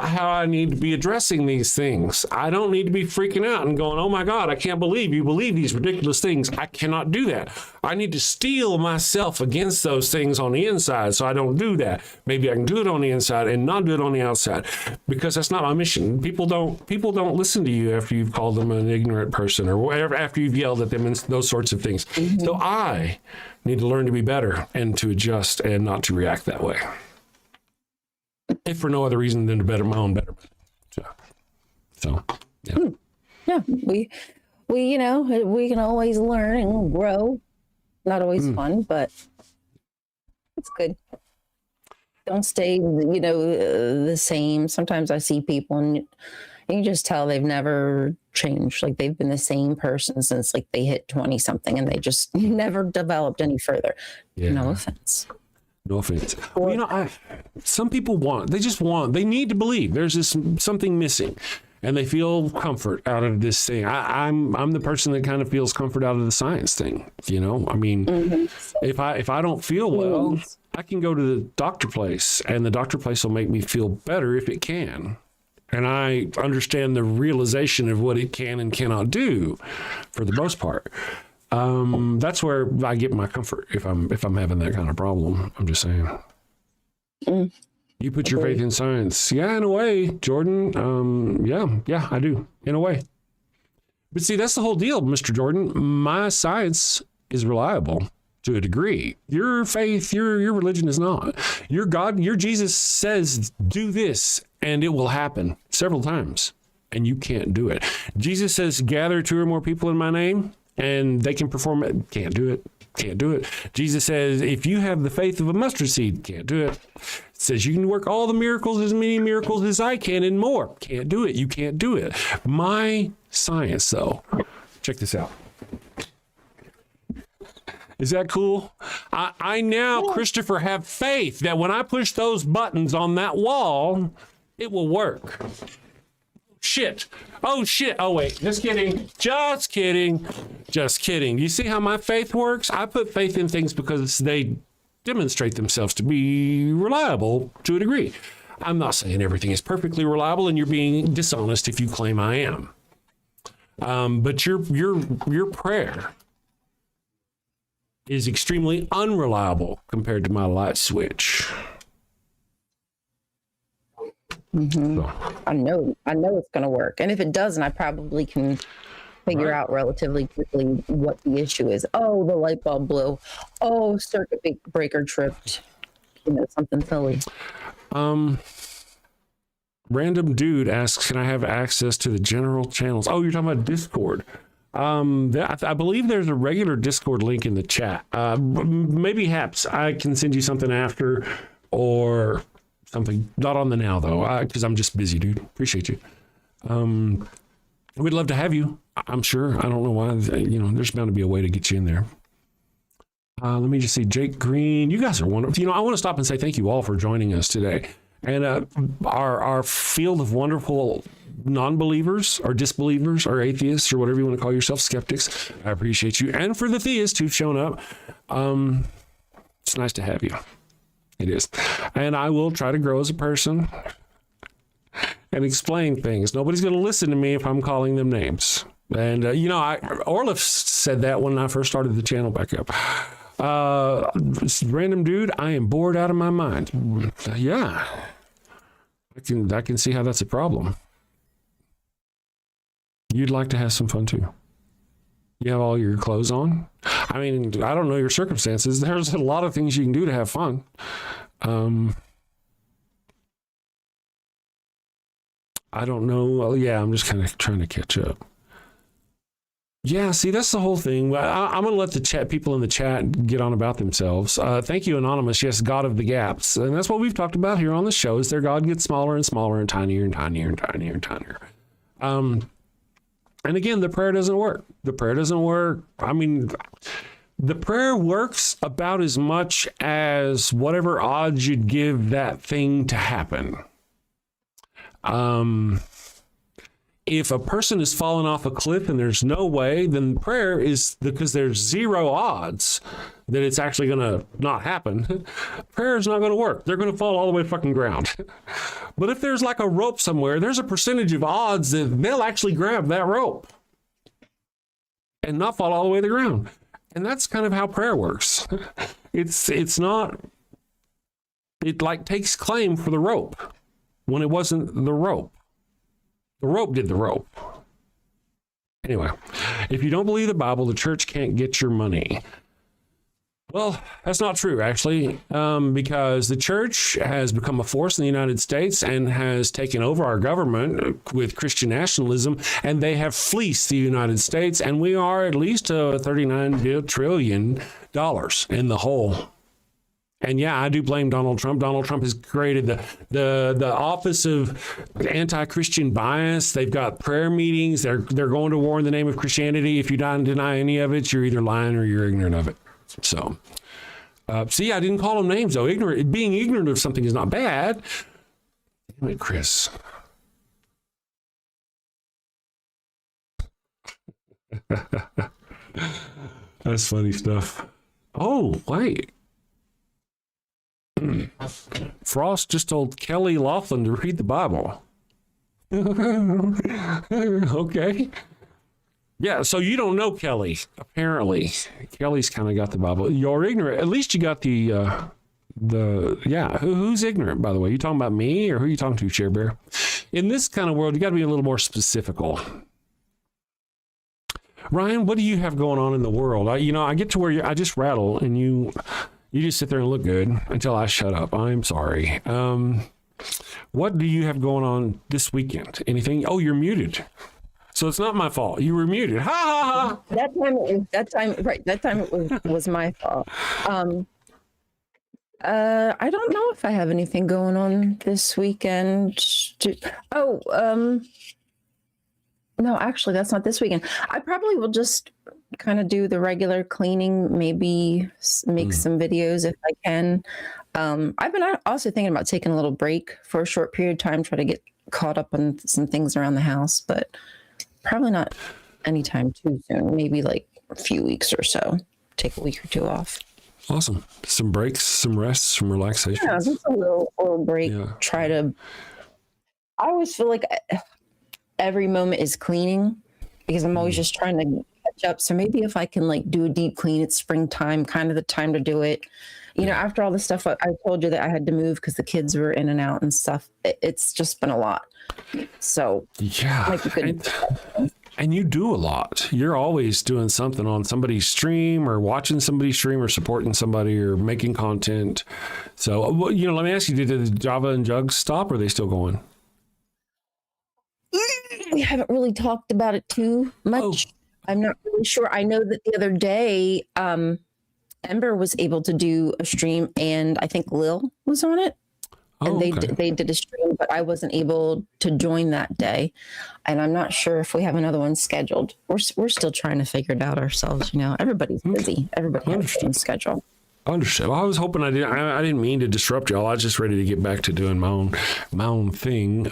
how I need to be addressing these things. I don't need to be freaking out and going, oh my God, I can't believe you believe these ridiculous things. I cannot do that. I need to steel myself against those things on the inside so I don't do that. Maybe I can do it on the inside and not do it on the outside, because that's not my mission. People don't listen to you after you've called them an ignorant person or whatever, after you've yelled at them and those sorts of things. Mm-hmm. So I need to learn to be better and to adjust and not to react that way. If for no other reason than to better my own betterment. So yeah. Yeah, we we can always learn and grow. Not always fun, but it's good. Don't stay, the same. Sometimes I see people and you can just tell they've never changed. Like they've been the same person since like they hit 20 something and they just never developed any further. Yeah. No offense. No offense. Well, some people they need to believe there's something missing, and they feel comfort out of this thing. I'm the person that kind of feels comfort out of the science thing. I mean, if I don't feel well, I can go to the doctor place, and the doctor place will make me feel better if it can. And I understand the realization of what it can and cannot do, for the most part. That's where I get my comfort if I'm having that kind of problem. I'm just saying. You put your faith in science. Yeah, in a way, Jordan. Yeah, I do, in a way. But see, that's the whole deal, Mr. Jordan. My science is reliable to a degree. Your faith, your religion is not. Your God, your Jesus says, do this, and it will happen several times, and you can't do it. Jesus says, gather 2 or more people in my name, and they can perform it. Can't do it. Jesus says, if you have the faith of a mustard seed, can't do it. It says you can work all the miracles, as many miracles as I can and more. Can't do it. You can't do it. My science, though, check this out. Is that cool? I now, Christopher, have faith that when I push those buttons on that wall, it will work. Shit. Oh, shit. Oh, wait. Just kidding. You see how my faith works? I put faith in things because they demonstrate themselves to be reliable to a degree. I'm not saying everything is perfectly reliable, and you're being dishonest if you claim I am. But your prayer is extremely unreliable compared to my light switch. Mm-hmm. So. I know it's going to work. And if it doesn't, I probably can figure out relatively quickly what the issue is. Oh, the light bulb blew. Oh, circuit breaker tripped. Something silly. Random dude asks, can I have access to the general channels? Oh, you're talking about Discord. I believe there's a regular Discord link in the chat. Maybe Haps, I can send you something after, or something. Not on the now, though, because I'm just busy, dude. Appreciate you. We'd love to have you, I'm sure. I don't know why. There's bound to be a way to get you in there. Let me just see. Jake Green, you guys are wonderful. I want to stop and say thank you all for joining us today. And our field of wonderful non-believers or disbelievers or atheists or whatever you want to call yourself, skeptics, I appreciate you. And for the theists who've shown up, it's nice to have you. It is. And I will try to grow as a person and explain things. Nobody's going to listen to me if I'm calling them names. And, Orlif said that when I first started the channel back up. Random dude, I am bored out of my mind. Yeah. I can see how that's a problem. You'd like to have some fun too. You have all your clothes on. I mean, I don't know your circumstances. There's a lot of things you can do to have fun. I don't know. Well, yeah, I'm just kind of trying to catch up. Yeah, see, that's the whole thing. I'm going to let the people in the chat get on about themselves. Thank you, Anonymous. Yes, God of the gaps. And that's what we've talked about here on the show, is their God gets smaller and smaller and tinier and tinier and tinier and tinier. And again, the prayer doesn't work. I mean, the prayer works about as much as whatever odds you'd give that thing to happen. if a person is falling off a cliff and there's no way, then prayer is, because there's zero odds that it's actually going to not happen. Prayer is not going to work. They're going to fall all the way fucking ground. But if there's like a rope somewhere, there's a percentage of odds that they'll actually grab that rope and not fall all the way to the ground. And that's kind of how prayer works. It's not, it like takes claim for the rope when it wasn't the rope. The rope did the rope. Anyway, if you don't believe the Bible, the church can't get your money. Well, that's not true, actually, because the church has become a force in the United States and has taken over our government with Christian nationalism, and they have fleeced the United States, and we are at least $39 trillion in the hole. And yeah, I do blame Donald Trump. Donald Trump has created the office of anti-Christian bias. They've got prayer meetings. They're going to war in the name of Christianity. If you don't deny any of it, you're either lying or you're ignorant of it. So, see, I didn't call them names, though. Being ignorant of something is not bad. Damn it, Chris. That's funny stuff. Oh, wait. Frost just told Kelly Laughlin to read the Bible. Okay. Yeah, so you don't know Kelly, apparently. Kelly's kind of got the Bible. You're ignorant. At least you got who's ignorant, by the way? You talking about me, or who are you talking to, Share Bear? In this kind of world, you got to be a little more specifical. Ryan, what do you have going on in the world? I get to where I just rattle, and you just sit there and look good until I shut up. I'm sorry. What do you have going on this weekend? Anything? Oh, you're muted. So it's not my fault. You were muted. Ha ha ha. That time it was my fault. I don't know if I have anything going on this weekend. No, actually, that's not this weekend. I probably will just kind of do the regular cleaning, maybe make some videos if I can. I've been also thinking about taking a little break for a short period of time, try to get caught up on some things around the house, but probably not anytime too soon. Maybe like a few weeks or so. Take a week or two off. Awesome. Some breaks, some rests, some relaxation. Yeah, just a little break. Yeah. I always feel like every moment is cleaning because I'm always just trying to catch up. So maybe if I can like do a deep clean, it's springtime, kind of the time to do it. After all the stuff I told you that I had to move because the kids were in and out and stuff, it's just been a lot. So yeah, and you do a lot. You're always doing something on somebody's stream or watching somebody's stream or supporting somebody or making content. So, let me ask you, did the Java and Jugs stop, or are they still going? We haven't really talked about it too much. I'm not really sure. I know that the other day, Ember was able to do a stream, and I think Lil was on it. And they did a stream, but I wasn't able to join that day. And I'm not sure if we have another one scheduled. We're still trying to figure it out ourselves. Everybody's busy. Everybody has their own schedule. Understood. Well, I was hoping I didn't mean to disrupt y'all. I was just ready to get back to doing my own thing.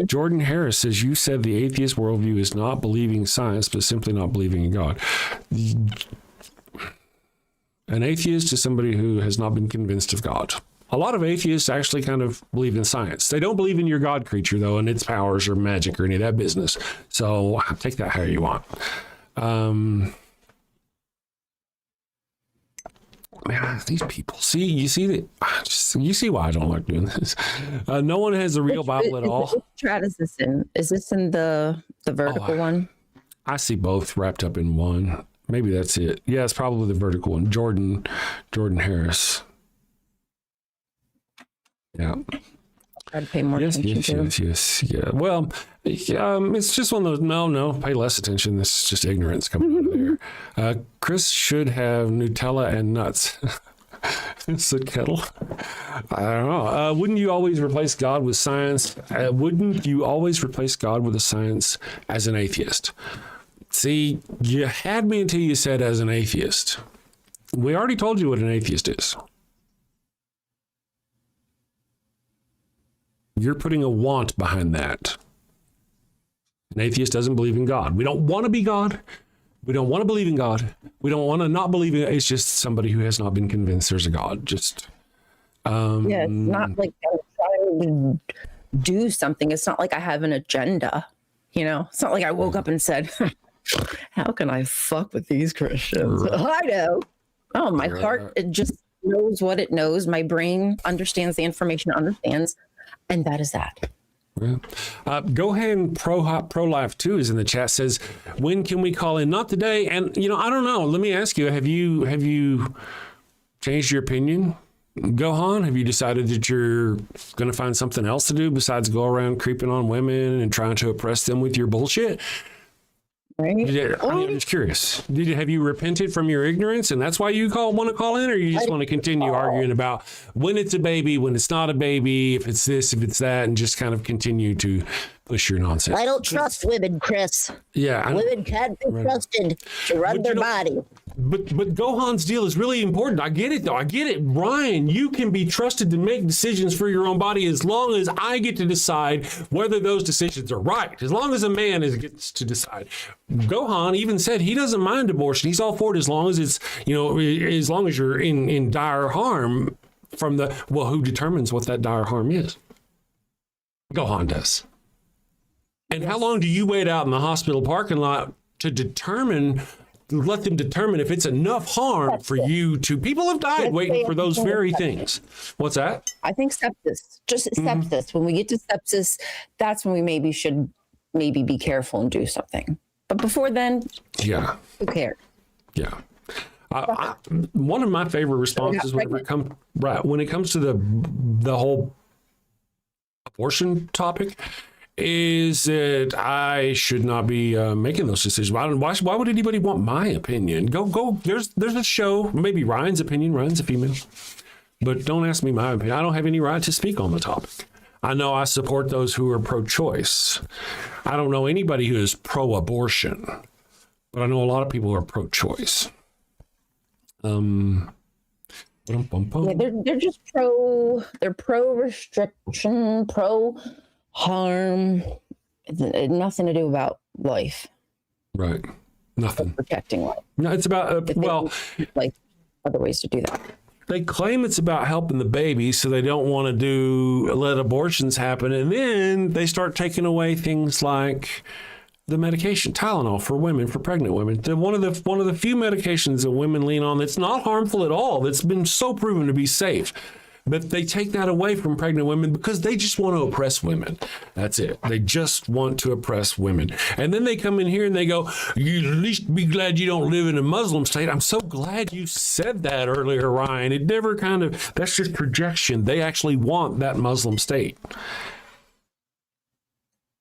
Jordan Harris says, you said the atheist worldview is not believing science, but simply not believing in God. An atheist is somebody who has not been convinced of God. A lot of atheists actually kind of believe in science. They don't believe in your God creature, though, and its powers or magic or any of that business. So take that however you want. Man, these people. You see why I don't like doing this. No one has a real Bible at all. Which strat is this in? Is this in the vertical one? I see both wrapped up in one. Maybe that's it. Yeah, it's probably the vertical one. Jordan Harris. Yeah. Try to pay more attention to. Yes. Yeah. Well, it's just one of those. No, pay less attention. This is just ignorance coming out of there. Chris should have Nutella and nuts. Said Kettle. I don't know. Wouldn't you always replace God with science? Wouldn't you always replace God with a science as an atheist? See, you had me until you said as an atheist. We already told you what an atheist is. You're putting a want behind that. An atheist doesn't believe in God. We don't want to be God. We don't want to believe in God. We don't want to not believe in it. It's just somebody who has not been convinced there's a God. Just Yeah, it's not like I'm trying to do something. It's not like I have an agenda. You know, it's not like I woke up and said, how can I fuck with these Christians? I know. Oh, my heart, it just knows what it knows. My brain understands the information it understands. And that is that. Yeah. Go ahead and pro-life too is in the chat, says, when can we call in? Not today. And, you know, I don't know. Let me ask you, have you changed your opinion? Gohan, have you decided that you're going to find something else to do besides go around creeping on women and trying to oppress them with your bullshit? Right. I'm just curious. Have you repented from your ignorance, and that's why you want to call in, or you just want to continue arguing about when it's a baby, when it's not a baby, if it's this, if it's that, and just kind of continue to push your nonsense? I don't trust women, Chris. Yeah, women can't be trusted to run their body. But Gohan's deal is really important. I get it, though. I get it. Ryan, you can be trusted to make decisions for your own body as long as I get to decide whether those decisions are right. As long as a man gets to decide. Gohan even said he doesn't mind abortion. He's all for it as long as it's, you know, as long as you're in dire harm from who determines what that dire harm is? Gohan does. And how long do you wait out in the hospital parking lot to let them determine if it's enough harm for you to... People have died waiting for those very things. What's that? I think sepsis, just sepsis. When we get to sepsis, that's when we should be careful and do something. But before then, yeah, who cares? Yeah. One of my favorite responses when it comes to the whole abortion topic is that I should not be making those decisions. Why would anybody want my opinion? Go. There's a show, maybe Ryan's opinion. Ryan's a female. But don't ask me my opinion. I don't have any right to speak on the topic. I know I support those who are pro-choice. I don't know anybody who is pro-abortion. But I know a lot of people who are pro-choice. Yeah, they're just they're pro-restriction, pro-harm. It's nothing to do about life. Right. Nothing. Protecting life. No, it's about, like other ways to do that. They claim it's about helping the baby, so they don't want to let abortions happen. And then they start taking away things like the medication, Tylenol for women, for pregnant women. One of the few medications that women lean on that's not harmful at all, that's been so proven to be safe. But they take that away from pregnant women because they just want to oppress women. That's it. They just want to oppress women. And then they come in here and they go, you at least be glad you don't live in a Muslim state. I'm so glad you said that earlier, Ryan. It never that's just projection. They actually want that Muslim state.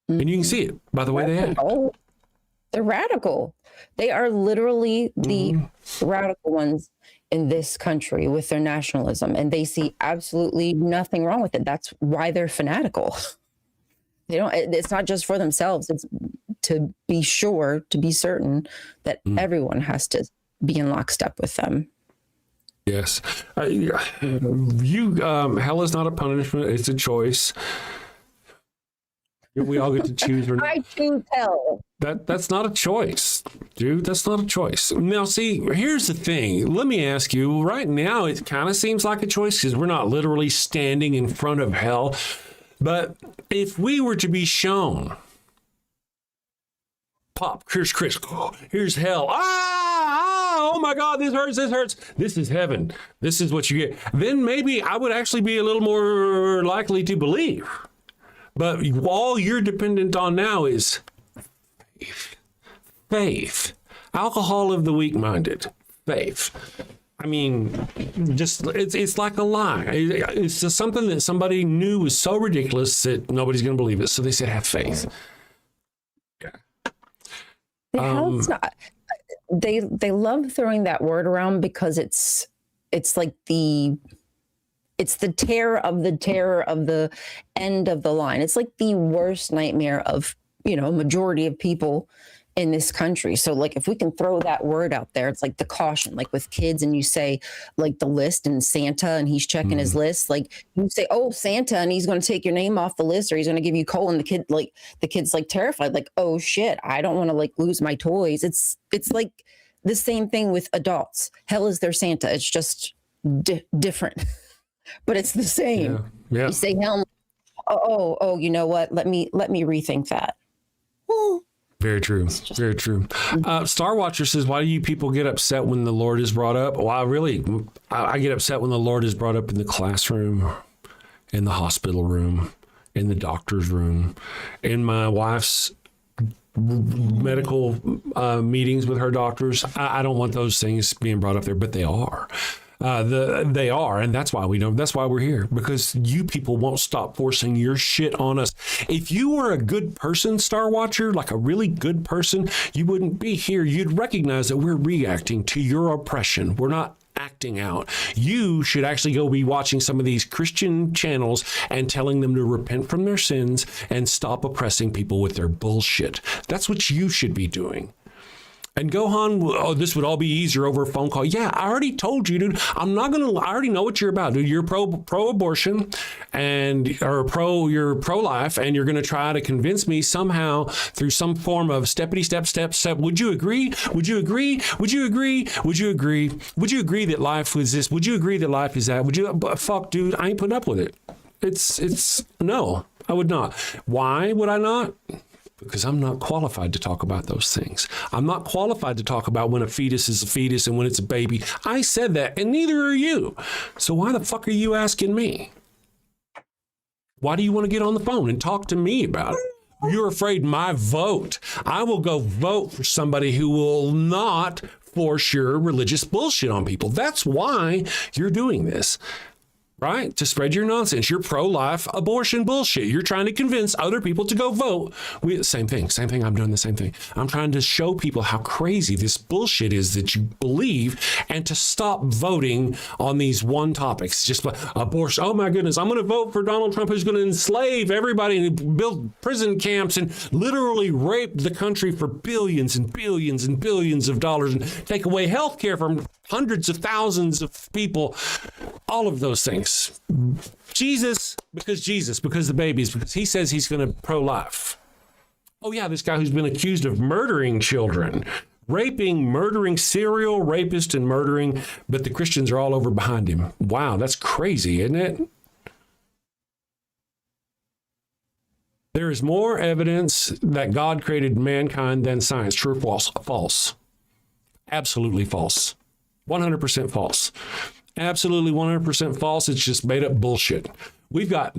And you can see it by the way they act. Oh, they're radical. They are literally the radical ones in this country with their nationalism, and they see absolutely nothing wrong with it. That's why they're fanatical. It's not just for themselves. It's to be sure, to be certain that everyone has to be in lockstep with them. Yes. Hell is not a punishment. It's a choice. We all get to choose. Or not. I choose hell. That's not a choice, dude. That's not a choice. Now, see, here's the thing. Let me ask you. Right now, it kind of seems like a choice because we're not literally standing in front of hell. But if we were to be shown, pop, here's Chris. Oh, here's hell. Oh my God, this hurts. This hurts. This is heaven. This is what you get. Then maybe I would actually be a little more likely to believe. But all you're dependent on now is faith. Alcohol of the weak-minded. Faith. I mean, just it's like a lie. It's just something that somebody knew was so ridiculous that nobody's going to believe it. So they said, have faith. Yeah. They love throwing that word around because it's like it's the terror of the end of the line. It's like the worst nightmare of, majority of people in this country. So like if we can throw that word out there, it's like the caution, like with kids, and you say like the list and Santa and he's checking his list, like you say, oh, Santa, and he's going to take your name off the list, or he's going to give you coal, and the kid's like terrified, like, oh shit, I don't want to like lose my toys. It's like the same thing with adults. Hell is their Santa. It's just different, but it's the same. Yeah. You say hell. Oh, you know what? Let me rethink that. Well, very true. Very true. Star Watcher says, why do you people get upset when the Lord is brought up? Well, I get upset when the Lord is brought up in the classroom, in the hospital room, in the doctor's room, in my wife's medical meetings with her doctors. I don't want those things being brought up there, but they are. They are, and that's why that's why we're here, because you people won't stop forcing your shit on us. If you were a good person, Star Watcher, like a really good person, you wouldn't be here. You'd recognize that we're reacting to your oppression. We're not acting out. You should actually go be watching some of these Christian channels and telling them to repent from their sins and stop oppressing people with their bullshit. That's what you should be doing. And Gohan, this would all be easier over a phone call. Yeah, I already told you, dude. I already know what you're about, dude. You're pro-abortion you're pro-life, and you're going to try to convince me somehow through some form of step. Would you agree? Would you agree? Would you agree? Would you agree? Would you agree that life was this? Would you agree that life is that? Would you? Fuck, dude, I ain't putting up with it. It's no, I would not. Why would I not? Because I'm not qualified to talk about those things. I'm not qualified to talk about when a fetus is a fetus and when it's a baby. I said that, and neither are you. So why the fuck are you asking me? Why do you want to get on the phone and talk to me about it? You're afraid my vote. I will go vote for somebody who will not force your religious bullshit on people. That's why you're doing this. Right? To spread your nonsense, your pro-life abortion bullshit. You're trying to convince other people to go vote. Same thing. I'm doing the same thing. I'm trying to show people how crazy this bullshit is that you believe, and to stop voting on these one topics. Just like abortion. Oh my goodness, I'm going to vote for Donald Trump, who's going to enslave everybody and build prison camps and literally rape the country for billions and billions and billions of dollars and take away health care from hundreds of thousands of people. All of those things. Jesus, because the babies, because he says he's going to pro-life. Oh yeah, this guy who's been accused of murdering children, murdering, serial rapist and murdering, but the Christians are all over behind him. Wow, that's crazy, isn't it? There is more evidence that God created mankind than science. True or false? False. Absolutely false. 100% false. Absolutely 100% false. It's just made up bullshit. We've got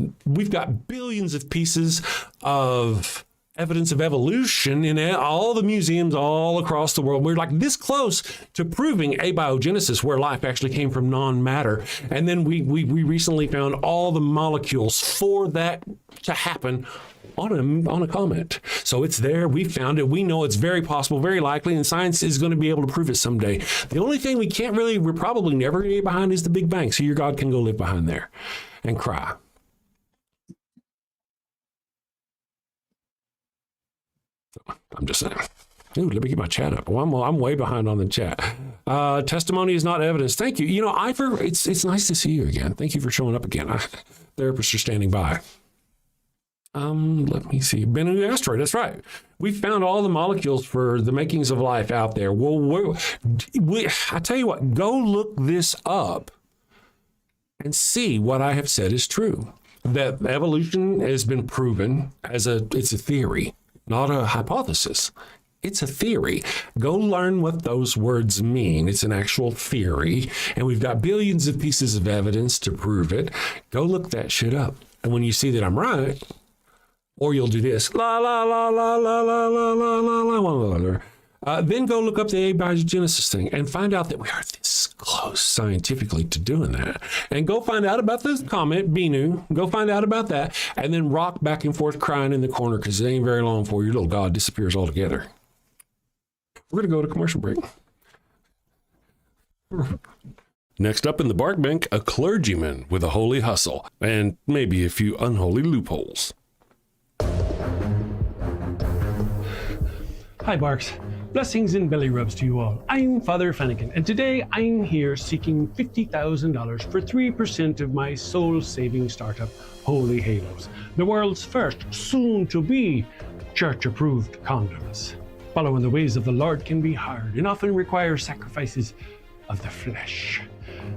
billions of pieces of evidence of evolution in all the museums all across the world. We're like this close to proving abiogenesis, where life actually came from non-matter. And then we recently found all the molecules for that to happen on a comet. So it's there. We found it. We know it's very possible, very likely, and science is going to be able to prove it someday. The only thing we're probably never going to get behind is the Big Bang. So your God can go live behind there and cry. I'm just saying. Ooh, let me get my chat up. Well, I'm way behind on the chat. Testimony is not evidence. Thank you. You know, it's nice to see you again. Thank you for showing up again. Therapists are standing by. Let me see. Bennu asteroid. That's right. We found all the molecules for the makings of life out there. Well, I tell you what, go look this up and see what I have said is true. That evolution has been proven it's a theory, not a hypothesis. It's a theory. Go learn what those words mean. It's an actual theory, and we've got billions of pieces of evidence to prove it. Go look that shit up. And when you see that I'm right, or you'll do this, la, la, la, la, la, la, la, la, la, la, la, then go look up the abiogenesis thing and find out that we are this close scientifically to doing that. And go find out about this comment, Bennu. Go find out about that, and then rock back and forth crying in the corner, because it ain't very long before your little God disappears altogether. We're going to go to commercial break. Next up in the Bark Bank, a clergyman with a holy hustle and maybe a few unholy loopholes. Hi, Barks. Blessings and belly rubs to you all. I'm Father Flanagan, and today I'm here seeking $50,000 for 3% of my soul-saving startup, Holy Halos, the world's first, soon-to-be, church-approved condoms. Following the ways of the Lord can be hard and often require sacrifices of the flesh.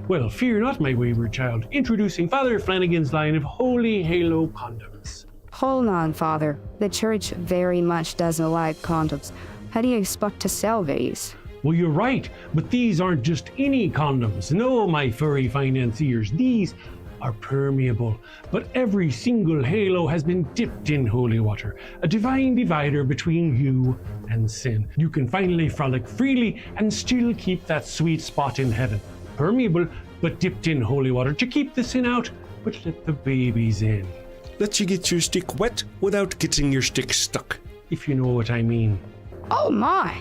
Well, fear not, my wayward child. Introducing Father Flanagan's line of Holy Halo condoms. Hold on, Father. The church very much doesn't like condoms. How do you expect to sell these? Well, you're right, but these aren't just any condoms. No, my furry financiers, these are permeable. But every single halo has been dipped in holy water, a divine divider between you and sin. You can finally frolic freely and still keep that sweet spot in heaven. Permeable, but dipped in holy water to keep the sin out, but let the babies in. Let you get your stick wet without getting your stick stuck. If you know what I mean. Oh my!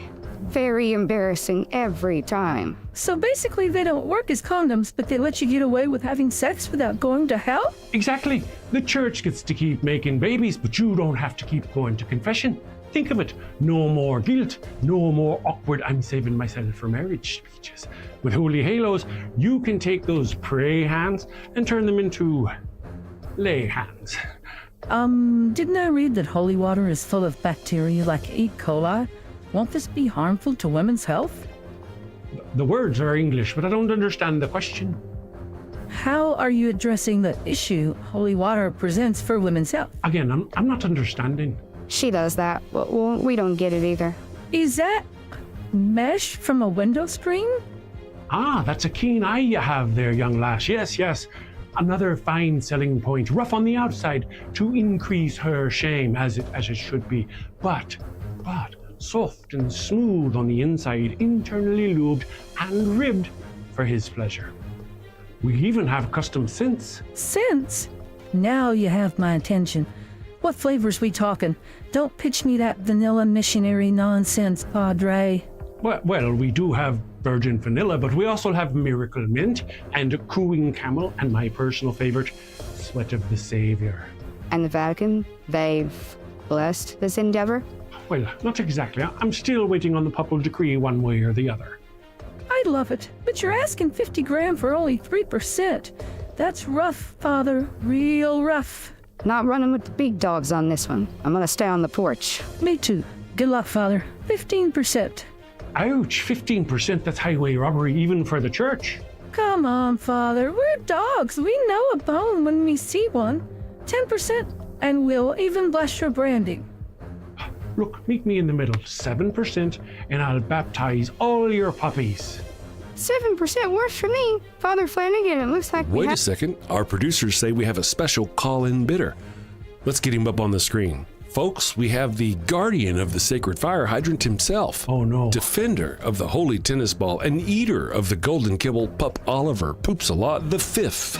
Very embarrassing every time. So basically, they don't work as condoms, but they let you get away with having sex without going to hell? Exactly. The church gets to keep making babies, but you don't have to keep going to confession. Think of it. No more guilt. No more awkward "I'm saving myself for marriage" speeches. With Holy Halos, you can take those pray hands and turn them into lay hands. Didn't I read that holy water is full of bacteria like E. coli? Won't this be harmful to women's health? The words are English, but I don't understand the question. How are you addressing the issue holy water presents for women's health? Again, I'm not understanding. She does that, but we don't get it either. Is that mesh from a window screen? Ah, that's a keen eye you have there, young lass. Yes. Another fine selling point, rough on the outside to increase her shame, as it should be, but soft and smooth on the inside, internally lubed and ribbed for his pleasure. We even have custom scents. Scents? Now you have my attention. What flavors we talking? Don't pitch me that vanilla missionary nonsense, Padre. Well, we do have virgin vanilla, but we also have miracle mint and cooing camel, and my personal favorite, sweat of the Savior. And the Vatican, they've blessed this endeavor? Well, not exactly. I'm still waiting on the papal decree one way or the other. I love it, but you're asking 50 grand for only 3%. That's rough, Father, real rough. Not running with the big dogs on this one. I'm gonna stay on the porch. Me too. Good luck, Father. 15%. Ouch, 15%, that's highway robbery even for the church. Come on, Father. We're dogs. We know a bone when we see one. 10%, and we'll even bless your branding. Look, meet me in the middle, 7%, and I'll baptize all your puppies. 7% worse for me. Father Flanagan, it looks like Wait a second. Our producers say we have a special call-in bidder. Let's get him up on the screen. Folks, we have the guardian of the sacred fire hydrant himself. Oh no. Defender of the holy tennis ball and eater of the golden kibble, Pup Oliver Poops a Lot the Fifth.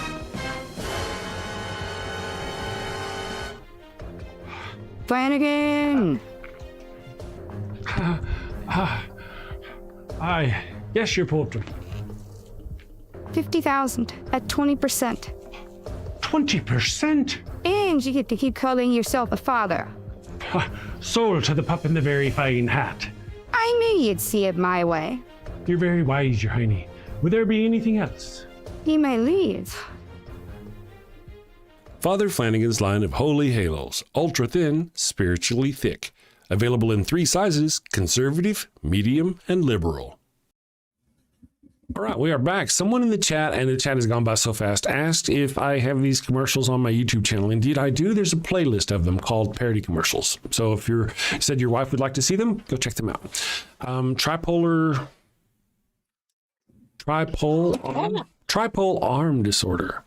Flanagan! Yes, your poetry. 50,000 at 20%. 20%? And you get to keep calling yourself a father. Sold to the pup in the very fine hat. I knew you'd see it my way. You're very wise, your hiney. Would there be anything else? He may leave. Father Flanagan's line of holy halos, ultra thin, spiritually thick. Available in 3 sizes: conservative, medium, and liberal. All right, we are back. Someone in the chat, and the chat has gone by so fast, asked if I have these commercials on my YouTube channel. Indeed, I do. There's a playlist of them called parody commercials. So if you said your wife would like to see them, go check them out. Tripole arm disorder.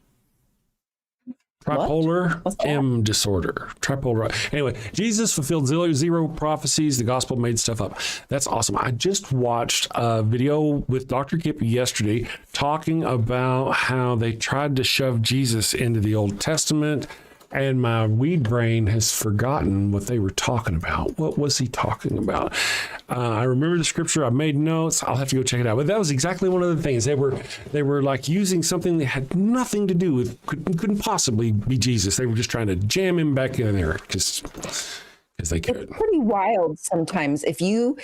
Tripolar M disorder. Tripolar. Anyway, Jesus fulfilled zero prophecies. The gospel made stuff up. That's awesome. I just watched a video with Dr. Kip yesterday talking about how they tried to shove Jesus into the Old Testament, and my weed brain has forgotten what they were talking about. What was he talking about? I remember the scripture. I made notes. I'll have to go check it out. But that was exactly one of the things. They were like using something that had nothing to do with, couldn't possibly be Jesus. They were just trying to jam him back in there because as they could. It's pretty wild sometimes if you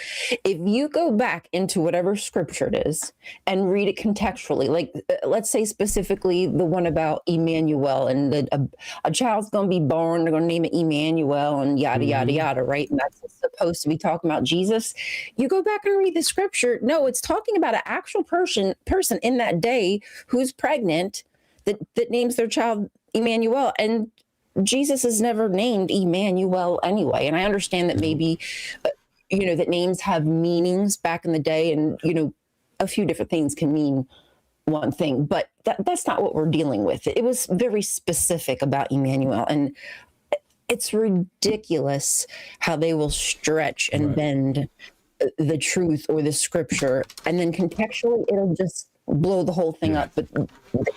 go back into whatever scripture it is and read it contextually. Like let's say specifically the one about Emmanuel and a child's going to be born, they're going to name it Emmanuel and yada yada yada, right? And that's supposed to be talking about Jesus. You go back and read the scripture. No, it's talking about an actual person in that day who's pregnant that names their child Emmanuel, and Jesus is never named Emmanuel anyway. And I understand that maybe, that names have meanings back in the day, and, a few different things can mean one thing, but that's not what we're dealing with. It was very specific about Emmanuel, and it's ridiculous how they will stretch and bend the truth or the scripture, and then contextually it'll just blow the whole thing up, but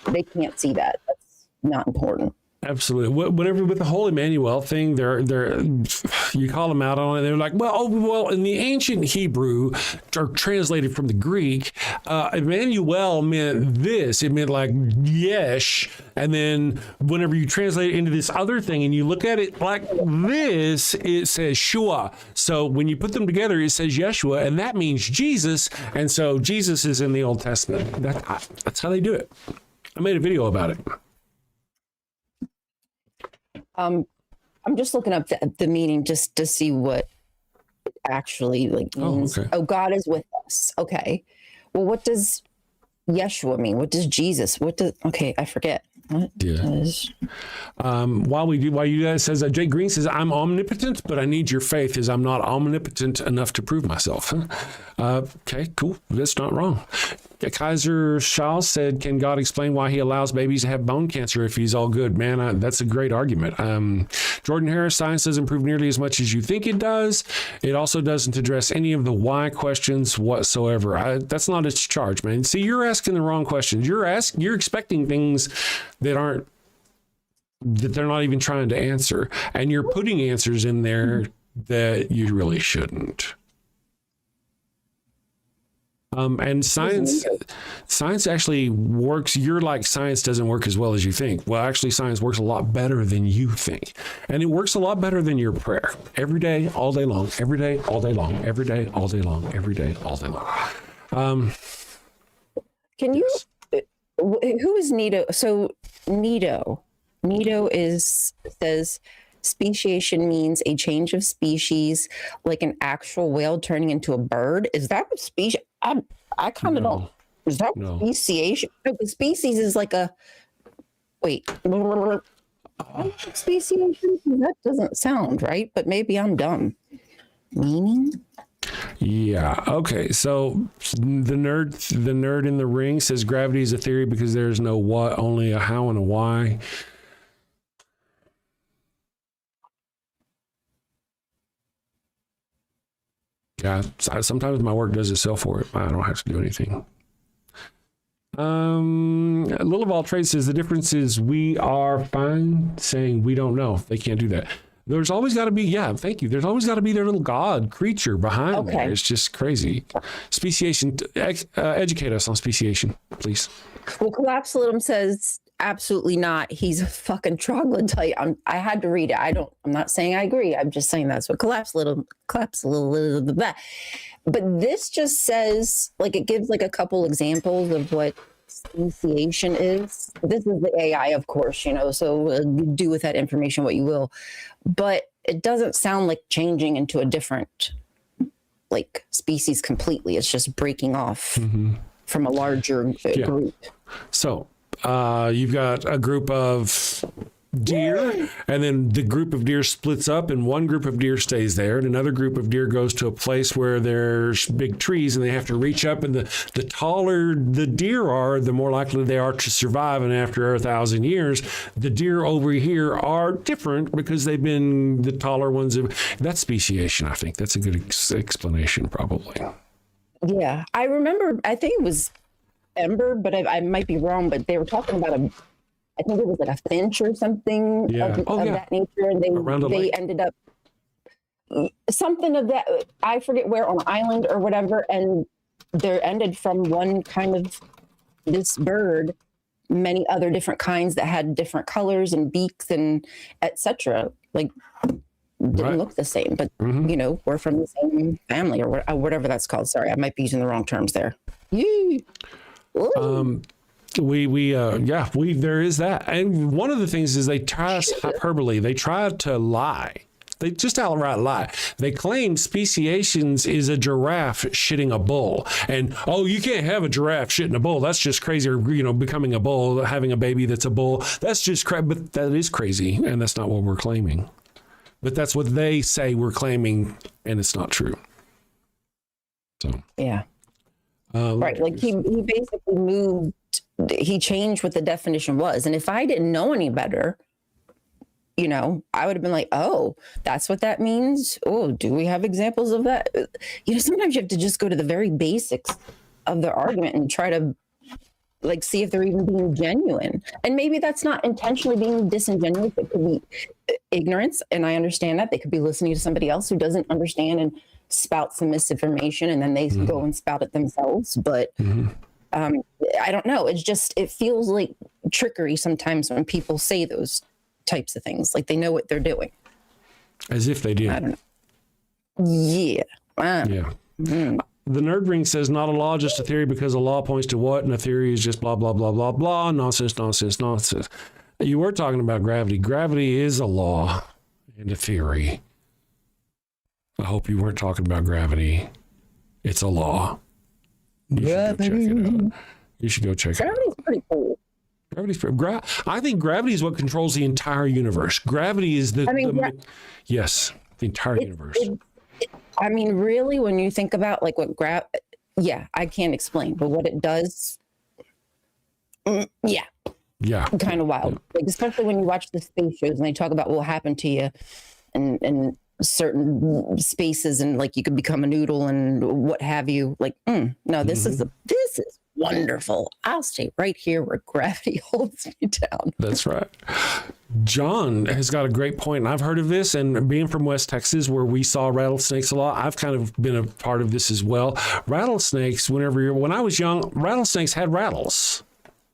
they can't see that. That's not important. Absolutely. Whatever with the whole Emmanuel thing, they're you call them out on it. They're like, well, in the ancient Hebrew, or translated from the Greek, Emmanuel meant this. It meant like yesh, and then whenever you translate it into this other thing, and you look at it like this, it says Shua. So when you put them together, it says Yeshua, and that means Jesus. And so Jesus is in the Old Testament. That's how they do it. I made a video about it. I'm just looking up the meaning just to see what it actually means. Okay. Oh, God is with us. Okay. Well, what does Yeshua mean? What does Jesus? Okay, I forget. What does... While you guys says that, Jake Green says, I'm omnipotent, but I need your faith as I'm not omnipotent enough to prove myself. Okay, cool. That's not wrong. Kaiser Shaw said, can God explain why he allows babies to have bone cancer if he's all good? Man, that's a great argument. Jordan Harris, science doesn't prove nearly as much as you think it does. It also doesn't address any of the why questions whatsoever. That's not its charge, man. See, you're asking the wrong questions. You're expecting things that they're not even trying to answer. And you're putting answers in there that you really shouldn't. And science actually works. You're like, science doesn't work as well as you think. Well, actually, science works a lot better than you think. And it works a lot better than your prayer. Every day, all day long. Every day, all day long. Every day, all day long. Every day, all day long. Can you, who is Nito? So Nito says speciation means a change of species, like an actual whale turning into a bird. Is that what species? I kind of don't. Is that speciation? No, the species is like a. Wait. Speciation? That doesn't sound right, but maybe I'm dumb. Meaning? Yeah. Okay. So the nerd in the ring says gravity is a theory because there's no what, only a how and a why. Yeah, sometimes my work does itself for it. I don't have to do anything. Little of all trades says the difference is we are fine saying we don't know. They can't do that. There's always got to be, thank you. There's always got to be their little God creature behind there. It's just crazy. Speciation, educate us on speciation, please. Well, Collapsalism says absolutely not. He's a fucking troglodyte. I had to read it. I'm not saying I agree. I'm just saying that's what collapsalism. But this just says, like, it gives like a couple examples of what speciation is. This is the AI, of course, so do with that information what you will. But it doesn't sound like changing into a different like species completely. It's just breaking off from a larger group. So you've got a group of deer, and then the group of deer splits up, and one group of deer stays there, and another group of deer goes to a place where there's big trees, and they have to reach up, and the taller the deer are, the more likely they are to survive. And after 1,000 years, the deer over here are different because they've been the taller ones. That's speciation. I think that's a good explanation, probably. Yeah, I remember. I think it was Ember, but I might be wrong. But they were talking about I think it was like a finch or something of that nature, and they ended up something of that. I forget where, on an island or whatever, and there ended from one kind of this bird, many other different kinds that had different colors and beaks and etc. Like didn't look the same, but you know, we're from the same family or whatever that's called. Sorry, I might be using the wrong terms there. Yee. Ooh. There is that. And one of the things is they try hyperbole. They try to lie. They just outright lie. They claim speciations is a giraffe shitting a bull. And, oh, you can't have a giraffe shitting a bull. That's just crazy. Or, you know, becoming a bull, having a baby that's a bull. That's just crazy. But that is crazy. And that's not what we're claiming. But that's what they say we're claiming. And it's not true. So, yeah. Right. Like he basically moved, he changed what the definition was. And if I didn't know any better, you know, I would have been like, oh, that's what that means. Oh, do we have examples of that? You know, sometimes you have to just go to the very basics of the argument and try to like see if they're even being genuine. And maybe that's not intentionally being disingenuous. It could be ignorance. And I understand that. They could be listening to somebody else who doesn't understand and spout some misinformation, and then they go and spout it themselves. But I don't know. It's just, it feels like trickery sometimes when people say those types of things, like they know what they're doing, as if they did. I don't know. Yeah. The Nerd Ring says not a law, just a theory, because a law points to what, and a theory is just blah blah blah blah blah, nonsense. You were talking about gravity. Gravity is a law and a theory. I hope you weren't talking about gravity. It's a law. You should go check it out. Gravity's pretty cool. I think gravity is what controls the entire universe. Gravity is the entire universe. I mean, really, when you think about like what I can't explain, but what it does, kind of wild. Like, especially when you watch the space shows and they talk about what will happen to you and certain spaces, and like you could become a noodle and what have you. Like, no, this is wonderful. I'll stay right here where gravity holds me down. That's right. John has got a great point, and I've heard of this, and being from West Texas where we saw rattlesnakes a lot, I've kind of been a part of this as well. Rattlesnakes, when I was young, rattlesnakes had rattles.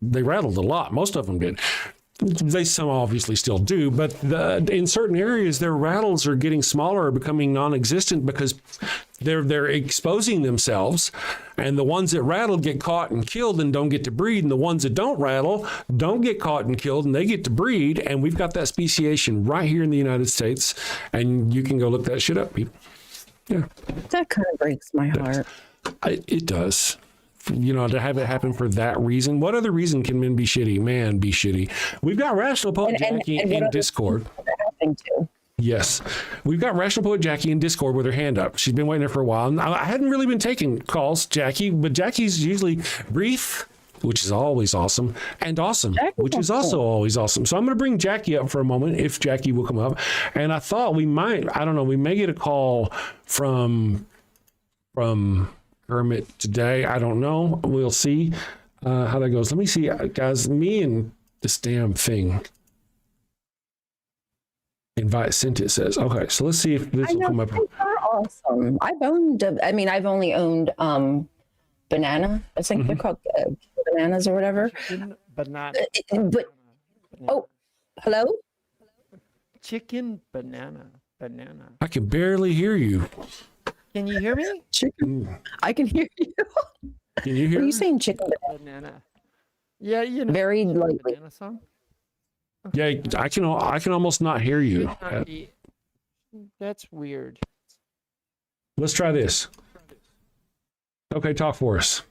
They rattled a lot. Most of them did. Some obviously still do, but in certain areas, their rattles are getting smaller or becoming non-existent because they're exposing themselves, and the ones that rattle get caught and killed and don't get to breed, and the ones that don't rattle don't get caught and killed and they get to breed. And we've got that speciation right here in the United States, and you can go look that shit up, people. Yeah, that kind of breaks my heart. It does. You know, to have it happen for that reason. What other reason can men be shitty? Man, be shitty. We've got Rational Poet Jackie in Discord. Yes. We've got Rational Poet Jackie in Discord with her hand up. She's been waiting there for a while. I hadn't really been taking calls, Jackie, but Jackie's usually brief, which is always awesome, and awesome, which is also always awesome. So I'm going to bring Jackie up for a moment, if Jackie will come up. And I thought we may get a call from Kermit today. I don't know. We'll see how that goes. Let me see, guys. Me and this damn thing. Invite sent, it says. Okay, so let's see if this will come up. They're awesome. I've only owned banana. I think they're called bananas or whatever. Banana. Hello? Chicken banana. I can barely hear you. Can you hear me? Chicken. I can hear you. Can you hear? Are you saying chicken banana? Yeah, you know. Very lightly. Banana song. Yeah, I can almost not hear you. That's weird. Let's try this. Okay, talk for us.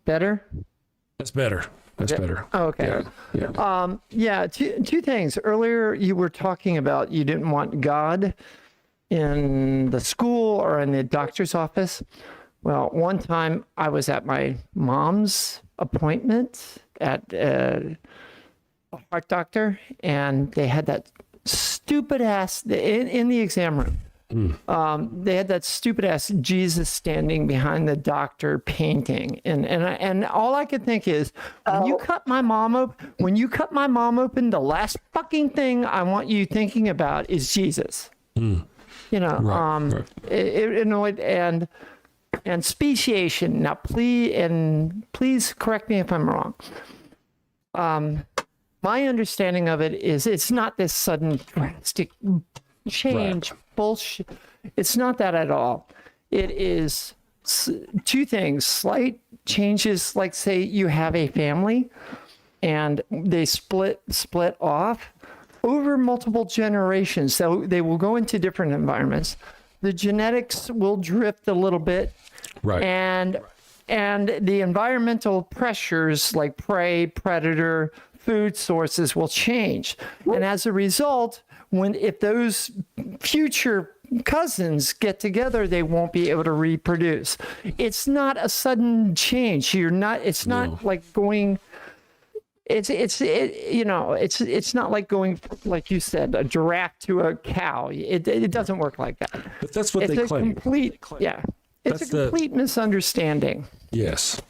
Better? That's better. That's better. Oh, okay. Yeah. Two things. Earlier, you were talking about you didn't want God in the school or in the doctor's office. Well, one time I was at my mom's appointment at a heart doctor, and they had that stupid ass in the exam room. They had that stupid ass Jesus standing behind the doctor painting, and all I could think is, when you cut my mom open, the last fucking thing I want you thinking about is Jesus. You know, right. It annoyed and speciation. Now, please correct me if I'm wrong. my understanding of it is it's not this sudden drastic change bullshit. It's not that at all. It is two things: slight changes, like say you have a family and they split off over multiple generations. So they will go into different environments. The genetics will drift a little bit, Right. and the environmental pressures like prey, predator, food sources will change. And as a result, if those future cousins get together, they won't be able to reproduce. It's not a sudden change. It's not like going. It's not like going, like you said, a giraffe to a cow. It doesn't work like that. But that's what they claim. It's a complete misunderstanding. Yes.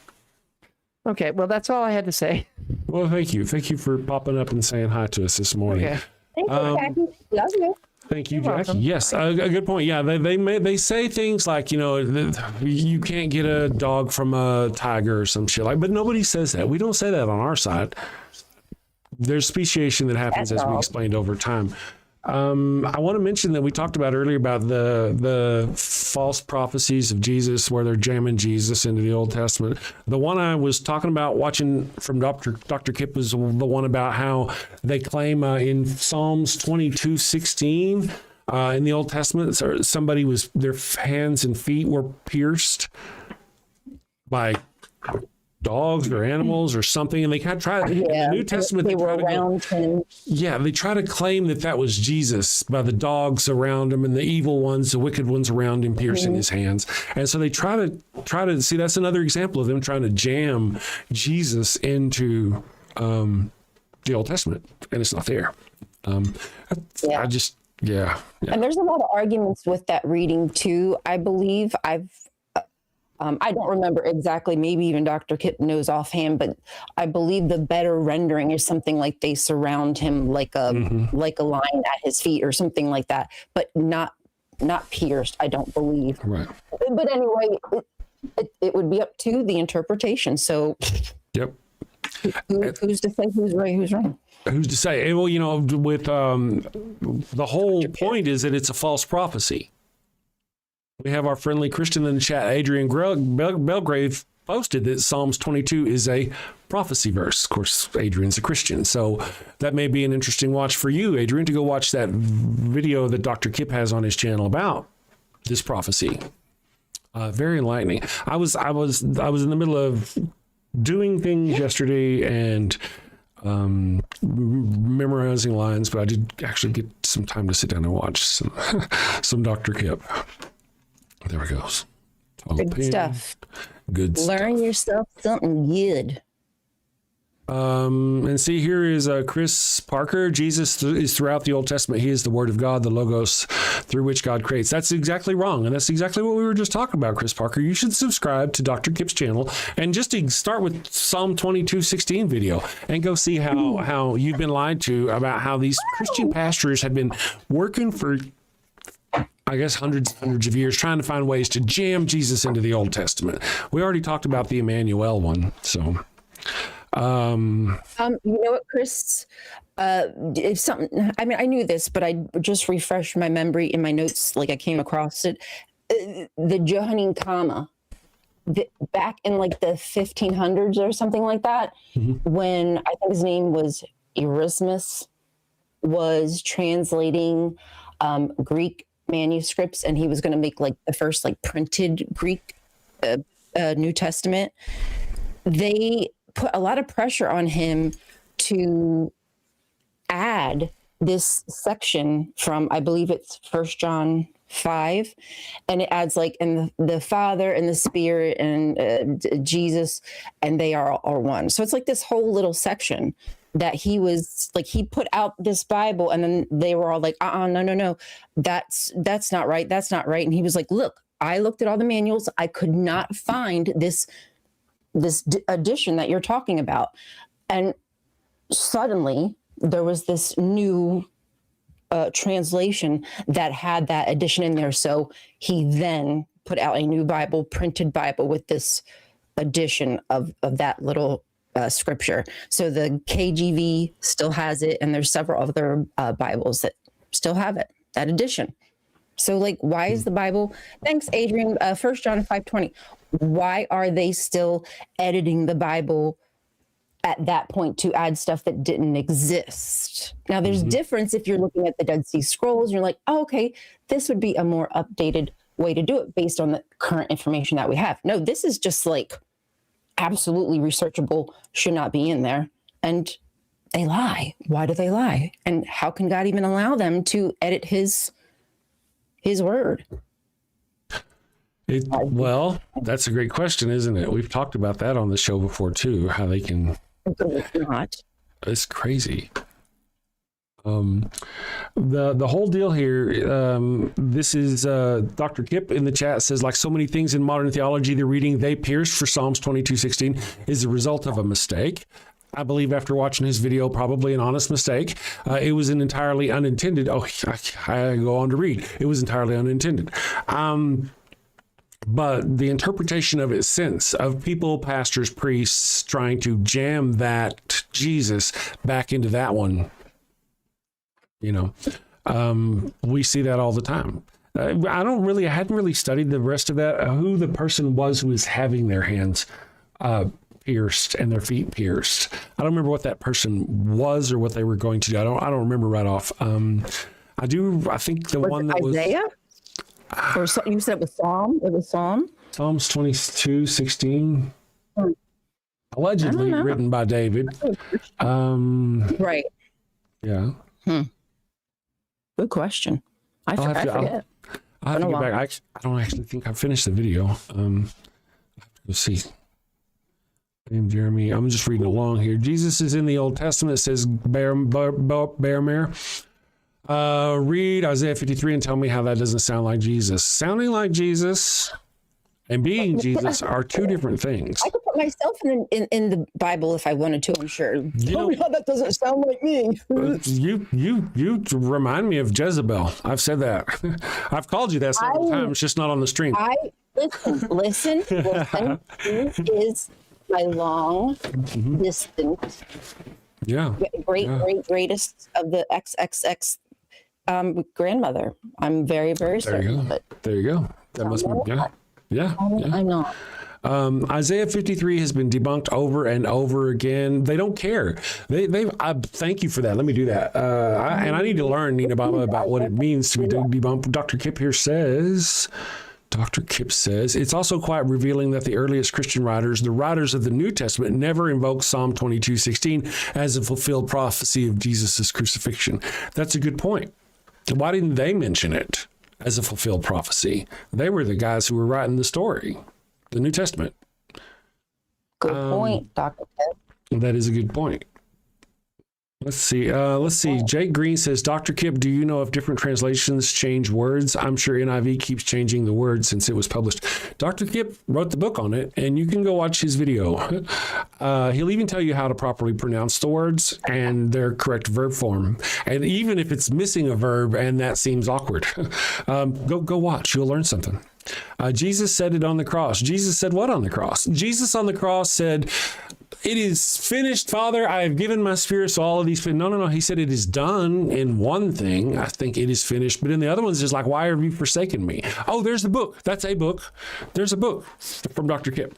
Okay, well, that's all I had to say. Well, thank you. Thank you for popping up and saying hi to us this morning. Okay. Thank you, Jackie. Love you. Thank you, You're Jackie. welcome. Yes, a good point. Yeah, they say things like, you can't get a dog from a tiger or some shit but nobody says that. We don't say that on our side. There's speciation that happens as we explained over time. I want to mention that we talked about earlier about the false prophecies of Jesus, where they're jamming Jesus into the Old Testament. The one I was talking about watching from Dr. Kip was the one about how they claim in Psalms 22:16 in the Old Testament, their hands and feet were pierced by dogs or animals or something, and they kind of try in the New Testament. They were around him. Yeah, they try to claim that was Jesus by the dogs around him and the evil ones, the wicked ones around him, piercing his hands. And so they try to see. That's another example of them trying to jam Jesus into the Old Testament, and it's not there. And there's a lot of arguments with that reading too. I believe I don't remember exactly, maybe even Dr. Kip knows offhand, but I believe the better rendering is something like they surround him like a lion at his feet or something like that, but not pierced, I don't believe. Right. But anyway, it would be up to the interpretation. So yep. Who's to say who's right, who's wrong? Who's to say? Well, with the whole point is that it's a false prophecy. We have our friendly Christian in the chat, Adrian Belgrave, posted that Psalms 22 is a prophecy verse. Of course, Adrian's a Christian, so that may be an interesting watch for you, Adrian, to go watch that video that Dr. Kip has on his channel about this prophecy. Very enlightening. I was in the middle of doing things yesterday and memorizing lines, but I did actually get some time to sit down and watch some Dr. Kip. There it goes. Good stuff. Good stuff. Learn yourself something good. And see, here is Chris Parker. Jesus is throughout the Old Testament. He is the Word of God, the Logos, through which God creates. That's exactly wrong. And that's exactly what we were just talking about, Chris Parker. You should subscribe to Dr. Kip's channel and just to start with Psalm 22:16 video and go see how you've been lied to about how these Christian pastors have been working for, I guess, hundreds of years, trying to find ways to jam Jesus into the Old Testament. We already talked about the Emmanuel one. So, you know what, Chris? If something, I mean, I knew this, but I just refreshed my memory in my notes, like I came across it. The Johannine comma, back in like the 1500s or something like that, when I think his name was Erasmus, was translating Greek manuscripts, and he was going to make like the first like printed Greek New Testament. They put a lot of pressure on him to add this section from, I believe it's 1 John 5, and it adds like, and the Father and the Spirit and Jesus, and they are one. So it's like this whole little section that he was like, he put out this Bible, and then they were all like, no, that's not right. That's not right. And he was like, look, I looked at all the manuals. I could not find this edition that you're talking about. And suddenly there was this new translation that had that edition in there. So he then put out a new Bible, printed Bible, with this edition of that little scripture. So the KJV still has it, and there's several other Bibles that still have it, that edition. So like, why is the Bible? Thanks, Adrian. 1 John 5:20. Why are they still editing the Bible at that point to add stuff that didn't exist? Now, there's difference if you're looking at the Dead Sea Scrolls. You're like, oh, okay, this would be a more updated way to do it based on the current information that we have. No, this is just like absolutely researchable, should not be in there. And they lie. Why do they lie? And how can God even allow them to edit his word? Well, that's a great question, isn't it? We've talked about that on the show before too, how they can. It's crazy. The whole deal here, this is Dr. Kip in the chat says, like so many things in modern theology, the reading they pierced for Psalms 22:16 is the result of a mistake. I believe after watching his video, probably an honest mistake. It was an entirely unintended. Oh, I go on to read. It was entirely unintended. But the interpretation of it since, of people, pastors, priests trying to jam that Jesus back into that one, you know, we see that all the time. I hadn't really studied the rest of that, who the person was who was having their hands pierced and their feet pierced. I don't remember what that person was or what they were going to do. I don't remember right off. I think the one that was Isaiah? Or so, you said it was Psalm? It was Psalm? Psalms 22:16. Allegedly written by David. Right. Yeah. Good question. I forget. I'll have to get back. I don't actually think I finished the video. Let's see. Name Jeremy. I'm just reading along here. Jesus is in the Old Testament. It says Bear. Read Isaiah 53 and tell me how that doesn't sound like Jesus. Sounding like Jesus and being Jesus are two different things. I could put myself in the Bible if I wanted to, I'm sure. Tell me how that doesn't sound like me. You remind me of Jezebel. I've said that. I've called you that several times, just not on the stream. Listen. Who is my long distance? Yeah. Greatest of the XXX grandmother. I'm very, very certain of it. There you go. That must be, yeah. I'm not. Isaiah 53 has been debunked over and over again. They don't care. I thank you for that. Let me do that. I need to learn, Nina Baba, about what it means to be debunked. Dr. Kip says, it's also quite revealing that the earliest Christian writers, the writers of the New Testament, never invoked Psalm 22:16 as a fulfilled prophecy of Jesus' crucifixion. That's a good point. Why didn't they mention it as a fulfilled prophecy? They were the guys who were writing the story, the New Testament. Good point, Dr. Kip. That is a good point. Let's see. Jake Green says, Dr. Kip, do you know if different translations change words? I'm sure NIV keeps changing the words since it was published. Dr. Kip wrote the book on it, and you can go watch his video. He'll even tell you how to properly pronounce the words and their correct verb form. And even if it's missing a verb and that seems awkward, go watch. You'll learn something. Jesus said it on the cross. Jesus said what on the cross? Jesus on the cross said, it is finished, Father. I have given my spirit. So all of these, no. He said it is done in one thing. I think it is finished. But in the other ones, it's like, why have you forsaken me? Oh, there's the book. That's a book. There's a book from Dr. Kip.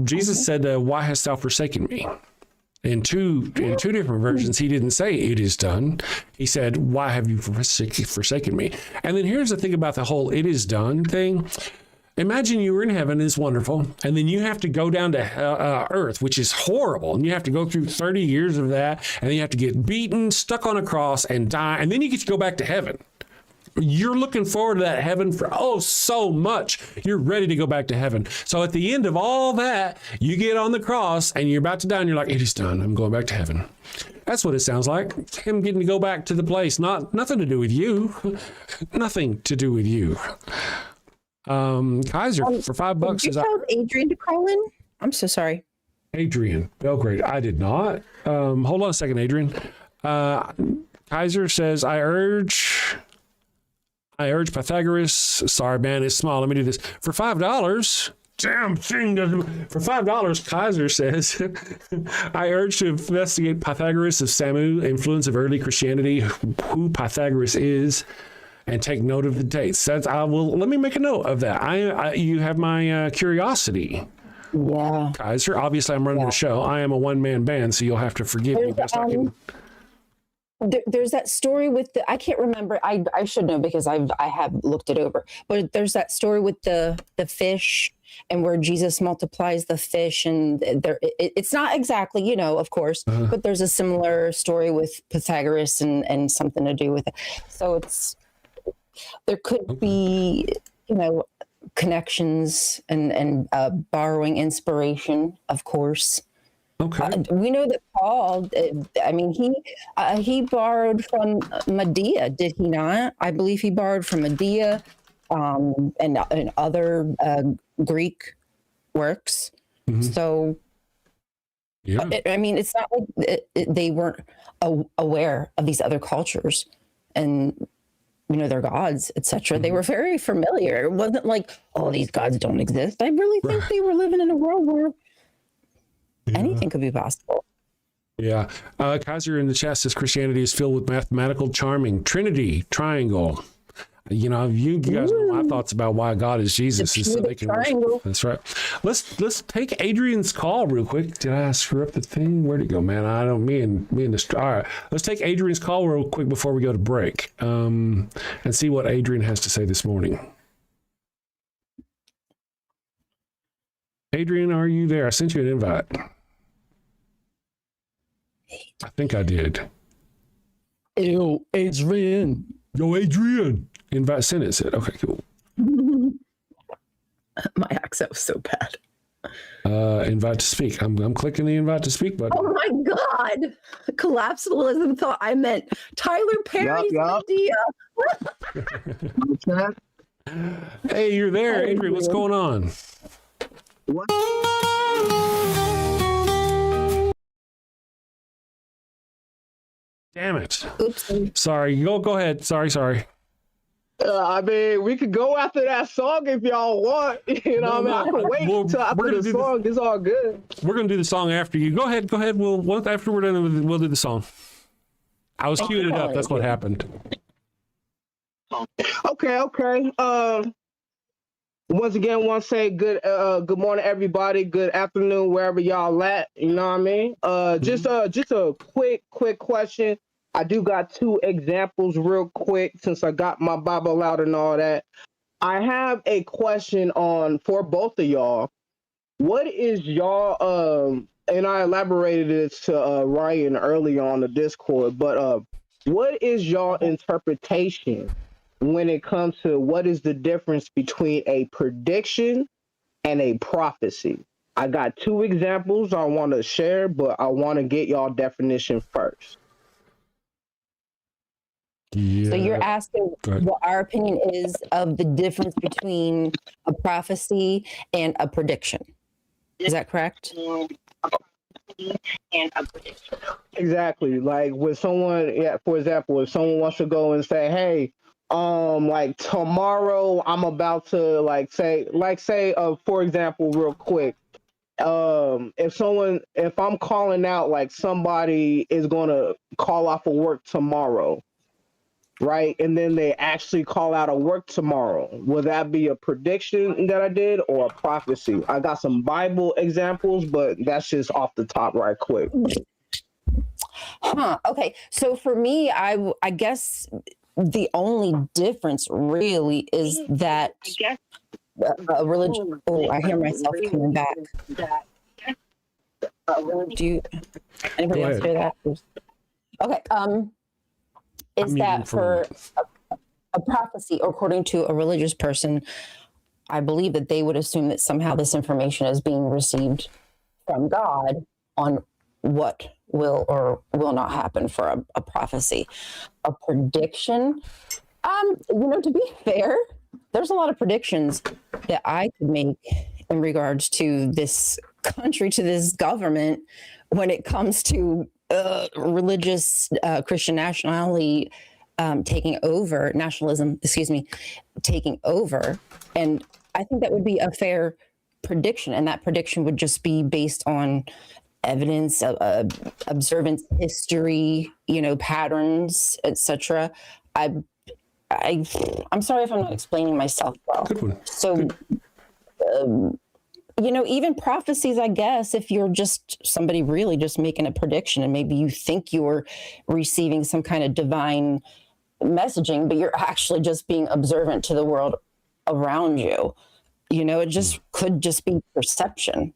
Jesus said, why hast thou forsaken me? In two different versions, he didn't say it is done. He said, why have you forsaken me? And then here's the thing about the whole it is done thing. Imagine you were in heaven, it's wonderful, and then you have to go down to earth, which is horrible, and you have to go through 30 years of that, and then you have to get beaten, stuck on a cross, and die, and then you get to go back to heaven. You're looking forward to that heaven for so much. You're ready to go back to heaven. So at the end of all that, you get on the cross, and you're about to die, and you're like, it is done. I'm going back to heaven. That's what it sounds like. Him getting to go back to the place. Nothing to do with you. Nothing to do with you. Kaiser for $5. Did you tell Adrian to call in? I'm so sorry. Adrian Belgrade. I did not. Hold on a second, Adrian. Kaiser says, I urge Pythagoras. Sorry, man, it's small. Let me do this. For $5 damn thing for $5. Kaiser says, I urge to investigate Pythagoras of Samu, influence of early Christianity, who Pythagoras is, and take note of the dates. That's let me make a note of that. You have my curiosity. Yeah. Kaiser, obviously I'm running the show. I am a one-man band, so you'll have to forgive me best I can. There's that story with I can't remember. I should know because I have looked it over. But there's that story with the fish and where Jesus multiplies the fish, and it's not exactly, of course, but there's a similar story with Pythagoras and something to do with it. So there could be, connections and borrowing inspiration, of course. Okay. We know that Paul, he borrowed from Medea, did he not? I believe he borrowed from Medea and other Greek works. Mm-hmm. So, yeah. It's not like they weren't aware of these other cultures and, their gods, etc. Mm-hmm. They were very familiar. It wasn't like, oh, these gods don't exist. I really think they were living in a world where anything could be possible. Yeah. Kaiser in the chat says Christianity is filled with mathematical charming. Trinity, triangle. You guys know my thoughts about why God is Jesus. Is so they can worship. That's right. Let's take Adrian's call real quick. Did I screw up the thing? Where'd it go, man? I don't mean this. All right. Let's take Adrian's call real quick before we go to break and see what Adrian has to say this morning. Adrian, are you there? I sent you an invite. I think I did. Yo, Adrian. Yo, Adrian. Invite sent it. Said, okay, cool. My accent was so bad. Invite to speak. I'm clicking the invite to speak button. Oh my God. Collapsalism thought I meant Tyler Perry's idea. Hey, you're there, Adrian. What's going on? What? Damn it. Oops. Sorry. Go ahead. Sorry. We could go after that song if y'all want. I can wait until after the song. It's all good. We're going to do the song after you. Go ahead. After we're done, we'll do the song. I was queuing it up. That's what happened. Okay. Once again, want to say good morning, everybody. Good afternoon, wherever y'all at. You know what I mean? Just a quick question. I do got two examples real quick since I got my Bible out and all that. I have a question for both of y'all. What is y'all and I elaborated it to Ryan earlier on the Discord, but what is y'all interpretation when it comes to what is the difference between a prediction and a prophecy? I got two examples I want to share, but I want to get y'all definition first. Yeah. So you're asking what our opinion is of the difference between a prophecy and a prediction. Is that correct? And a prediction. Exactly. Like with someone, for example, if someone wants to go and say, hey, like tomorrow I'm about to say, for example, real quick, if I'm calling out like somebody is going to call off of work tomorrow, right? And then they actually call out of work tomorrow. Will that be a prediction that I did or a prophecy? I got some Bible examples, but that's just off the top right quick. Okay. So for me, I guess the only difference really is that a religion. Oh, I hear myself coming back. Do anybody else hear that? Okay. Is that for a prophecy, according to a religious person, I believe that they would assume that somehow this information is being received from God on what will or will not happen for a prophecy. A prediction, to be fair, there's a lot of predictions that I could make in regards to this country, to this government, when it comes to religious Christian nationalism taking over, and I think that would be a fair prediction, and that prediction would just be based on evidence, observance, history, patterns, etc. I'm sorry if I'm not explaining myself well. Good one. So, even prophecies, I guess, if you're just somebody really just making a prediction and maybe you think you're receiving some kind of divine messaging, but you're actually just being observant to the world around you. It just could just be perception.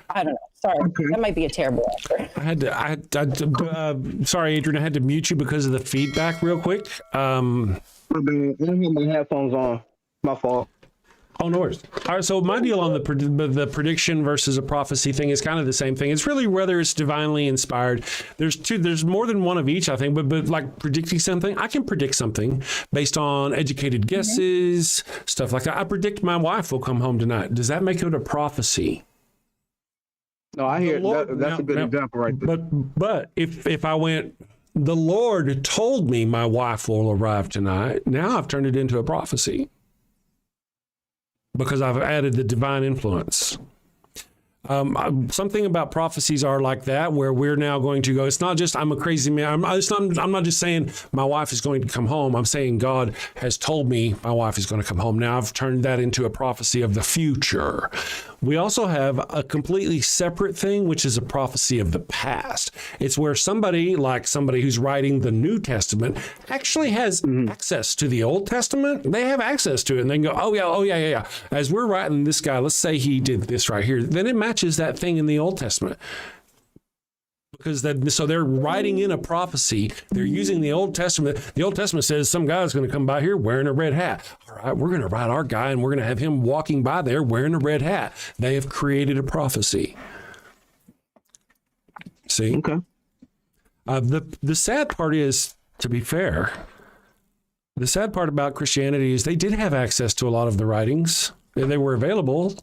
I don't know. Sorry, that might be a terrible answer. Sorry, Adrian, I had to mute you because of the feedback real quick. I didn't have my headphones on. My fault. Oh, no worries. All right, so my deal on the prediction versus a prophecy thing is kind of the same thing. It's really whether it's divinely inspired. There's more than one of each, I think, but like predicting something, I can predict something based on educated guesses, stuff like that. I predict my wife will come home tonight. Does that make it a prophecy? No, I hear that's a good example right there. But if I went, the Lord told me my wife will arrive tonight, now I've turned it into a prophecy because I've added the divine influence. Something about prophecies are like that, where we're now going to go, it's not just I'm a crazy man. I'm not just saying my wife is going to come home. I'm saying God has told me my wife is going to come home. Now I've turned that into a prophecy of the future. We also have a completely separate thing, which is a prophecy of the past. It's where somebody who's writing the New Testament actually has access to the Old Testament. They have access to it, and they can go, oh yeah. As we're writing this guy, let's say he did this right here. Then it matches that thing in the Old Testament. So they're writing in a prophecy. They're using the Old Testament. The Old Testament says some guy's going to come by here wearing a red hat. All right, we're going to write our guy, and we're going to have him walking by there wearing a red hat. They have created a prophecy. See? Okay. The sad part is, to be fair, the sad part about Christianity is they did have access to a lot of the writings. They were available.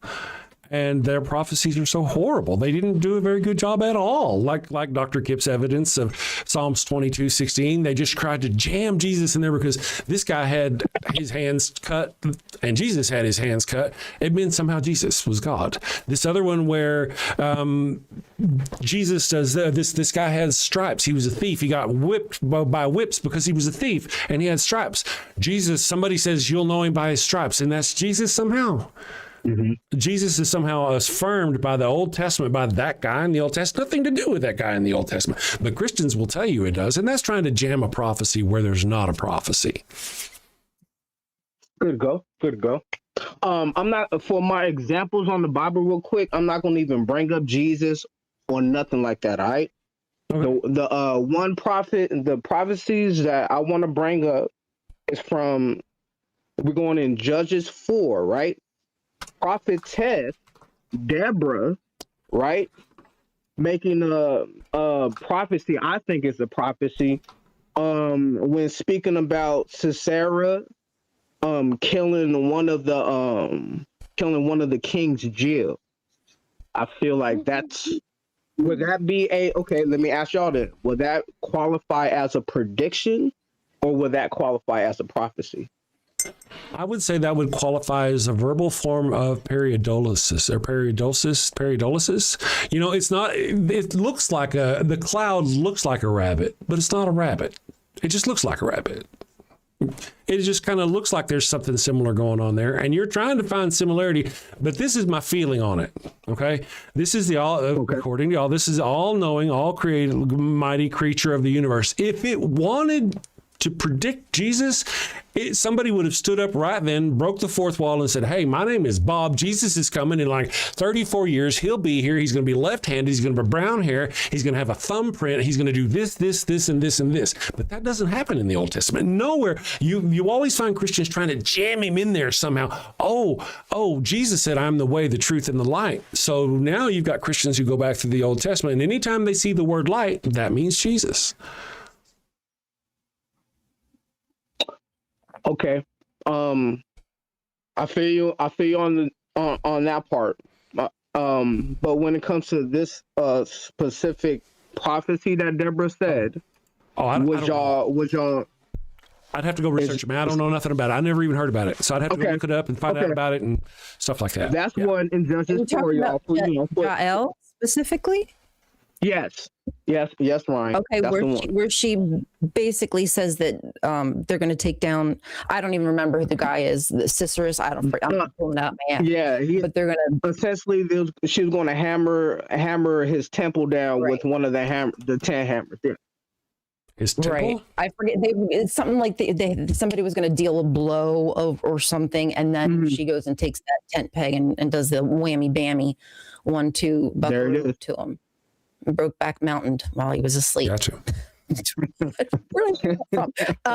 And their prophecies are so horrible. They didn't do a very good job at all. Like Dr. Kip's evidence of Psalms 22:16, they just tried to jam Jesus in there because this guy had his hands cut and Jesus had his hands cut. It meant somehow Jesus was God. This other one where Jesus does this guy has stripes. He was a thief. He got whipped by whips because he was a thief and he had stripes. Jesus, somebody says you'll know him by his stripes, and that's Jesus somehow. Mm-hmm. Jesus is somehow affirmed by the Old Testament, by that guy in the Old Testament. Nothing to do with that guy in the Old Testament. But Christians will tell you it does. And that's trying to jam a prophecy where there's not a prophecy. Good go. I'm not, for my examples on the Bible real quick, I'm not going to even bring up Jesus or nothing like that, all right? Okay. The prophecies that I want to bring up is from, we're going in Judges 4, right? Prophetess Deborah, right, making a prophecy. I think it's a prophecy. When speaking about Sisera, killing one of the king's jail. I feel like would that be okay? Let me ask y'all then. Would that qualify as a prediction, or would that qualify as a prophecy? I would say that would qualify as a verbal form of periodolysis or periodolysis. It's not, it looks like the cloud looks like a rabbit, but it's not a rabbit. It just looks like a rabbit. It just kind of looks like there's something similar going on there, and you're trying to find similarity, but this is my feeling on it. Okay. This is according to y'all, this is all knowing, all created, mighty creature of the universe. If it wanted to predict Jesus, somebody would have stood up right then, broke the fourth wall and said, hey, my name is Bob. Jesus is coming in like 34 years. He'll be here. He's going to be left-handed. He's going to have brown hair. He's going to have a thumbprint. He's going to do this, and this. But that doesn't happen in the Old Testament. Nowhere. You always find Christians trying to jam him in there somehow. Oh, Jesus said, I'm the way, the truth, and the light. So now you've got Christians who go back to the Old Testament, and anytime they see the word light, that means Jesus. Okay, I feel you on that part. But when it comes to this specific prophecy that Deborah said, would y'all I'd have to go research it, man. I don't know nothing about it. I never even heard about it. So I'd have to go look it up and find out about it and stuff like that. That's one injustice for y'all. Jael specifically? Yes, Ryan. Okay, where she basically says that they're going to take down. I don't even remember who the guy is. The Cicerus. I'm pulling out my ass. Yeah, but they're going to essentially she was going to hammer his temple down with one of the 10 hammers. Yeah. His temple? Right. I forget. It's something like somebody was going to deal a blow or something, and then she goes and takes that tent peg and does the whammy bammy 1-2 buckaroo to him. Brokeback Mountain while he was asleep. Gotcha. I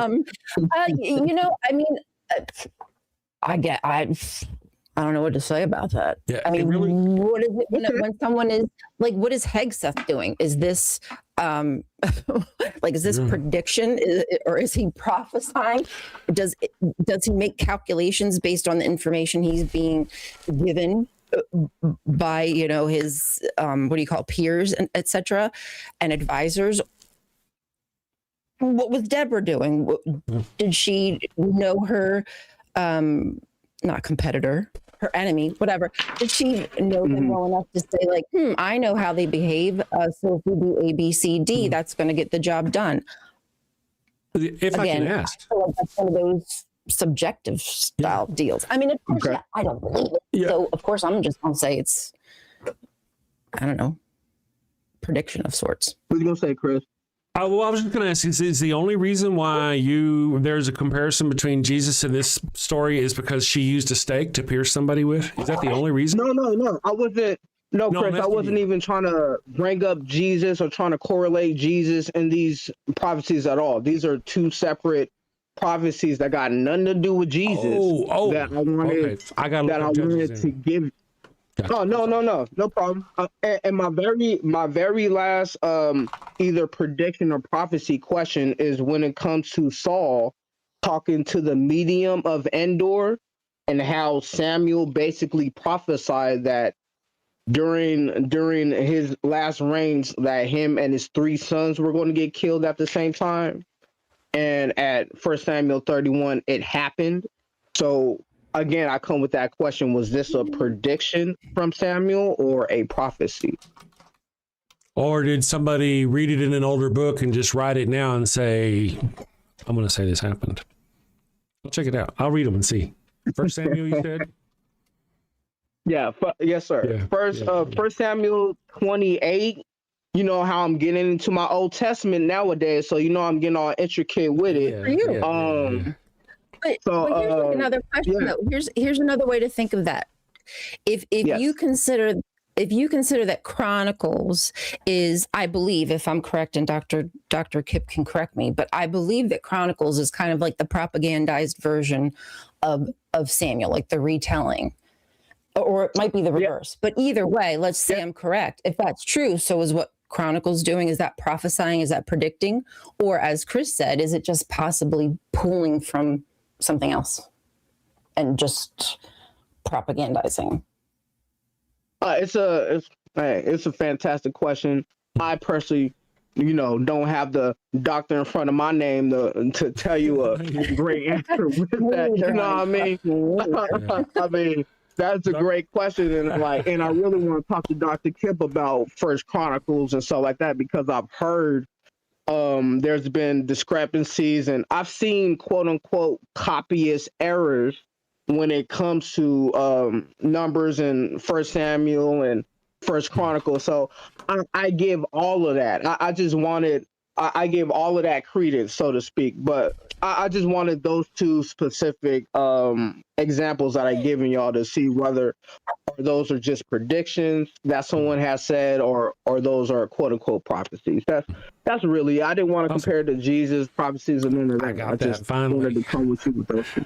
don't know what to say about that. Yeah, I mean, what is it when someone is like, what is Hegseth doing? Is this is this prediction, or is he prophesying? Does he make calculations based on the information he's being given by his peers and etc. and advisors? What was Deborah doing? Did she know her not competitor, her enemy, whatever? Did she know them well enough to say like, I know how they behave, so if we do A, B, C, D, that's going to get the job done? If I can ask, I feel like that's one of those subjective style deals. I mean, of course, I don't believe it. So of course I'm just gonna say it's, I don't know, prediction of sorts. What are you gonna say, Chris? Well, I was just going to ask, is the only reason why there's a comparison between Jesus and this story is because she used a stake to pierce somebody with? Is that the only reason? No. I wasn't. No, Chris, I wasn't even trying to bring up Jesus or trying to correlate Jesus in these prophecies at all. These are two separate prophecies that got nothing to do with Jesus. That I wanted to give. Gotcha. Oh no problem. And my very last either prediction or prophecy question is when it comes to Saul talking to the medium of Endor, and how Samuel basically prophesied that during his last reigns that him and his 3 sons were going to get killed at the same time. And at 1 Samuel 31, it happened. So again, I come with that question: was this a prediction from Samuel or a prophecy? Or did somebody read it in an older book and just write it now and say, I'm going to say this happened? I'll check it out. I'll read them and see. 1 Samuel, you said? Yeah. Yes, sir. Yeah, First Samuel 28. You know how I'm getting into my Old Testament nowadays, so I'm getting all intricate with it. But here's like another question though. Here's another way to think of that. If you consider that Chronicles is, I believe, if I'm correct, and Dr. Kip can correct me, but I believe that Chronicles is kind of like the propagandized version of Samuel, like the retelling. Or it might be the reverse. But either way, let's say I'm correct. If that's true, so is what Chronicles doing? Is that prophesying? Is that predicting? Or as Chris said, is it just possibly pulling from something else and just propagandizing? It's a fantastic question. I personally, don't have the doctor in front of my name to tell you a great answer with that. You know what I mean? I mean, that's a great question, and I really want to talk to Dr. Kip about First Chronicles and stuff like that, because I've heard there's been discrepancies, and I've seen quote unquote copyist errors when it comes to numbers in First Samuel and First Chronicles. So I give all of that. I give all of that credence, so to speak, but I just wanted those two specific examples that I given y'all to see whether those are just predictions that someone has said, or those are quote unquote prophecies. That's really, I didn't want to compare it to Jesus prophecies and none of that. I got that finally. Wanted to come with you with those two.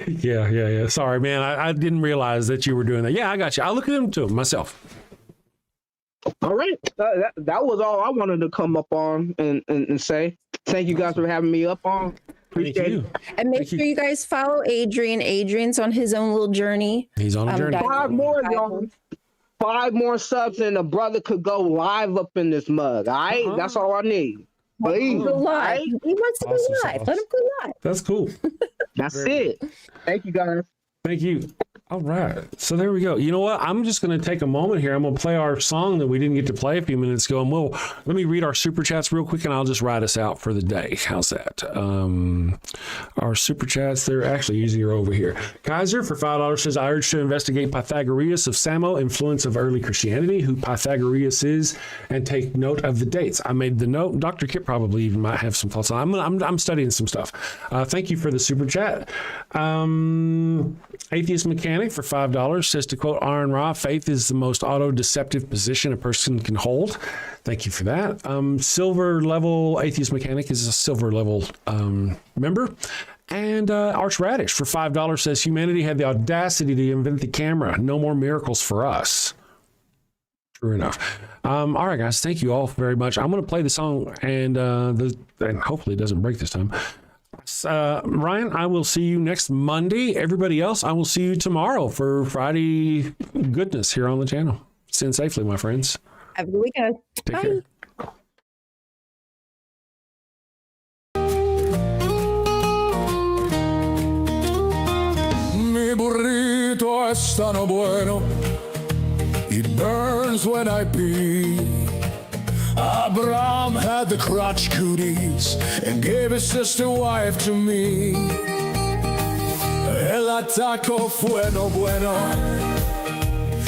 Yeah. Sorry, man. I didn't realize that you were doing that. Yeah, I got you. I'll look into them myself. All right. That was all I wanted to come up on and say. Thank you guys for having me up on. Appreciate it. And make sure you guys follow Adrian. Adrian's on his own little journey. He's on a journey. 5 more, y'all. 5 more subs and a brother could go live up in this mug. All right? That's all I need. Please. Go live. Right? He wants to go Awesome live. sauce. Let him go live. That's cool. That's it. Thank you, guys. Thank you. All right. So there we go. You know what? I'm just going to take a moment here. I'm going to play our song that we didn't get to play a few minutes ago. And let me read our super chats real quick and I'll just write us out for the day. How's that? Our super chats, they're actually easier over here. Kaiser for $5 says, I urge to investigate Pythagoras of Samo, influence of early Christianity, who Pythagoras is, and take note of the dates. I made the note. Dr. Kip probably even might have some thoughts on it. I'm studying some stuff. Thank you for the super chat. Atheist Mechanic for $5 says, to quote Aaron Ra, faith is the most auto-deceptive position a person can hold. Thank you for that. Silver level Atheist Mechanic is a silver level member. And Archradish for $5 says, humanity had the audacity to invent the camera. No more miracles for us. True enough. All right, guys. Thank you all very much. I'm going to play the song and hopefully it doesn't break this time. Ryan, I will see you next Monday. Everybody else, I will see you tomorrow for Friday goodness here on the channel. Send safely, my friends. Have a good weekend. Take Bye. care. Mi burrito es tan bueno, it burns when I pee. Abraham had the crotch cooties and gave his sister wife to me. El ataco bueno bueno,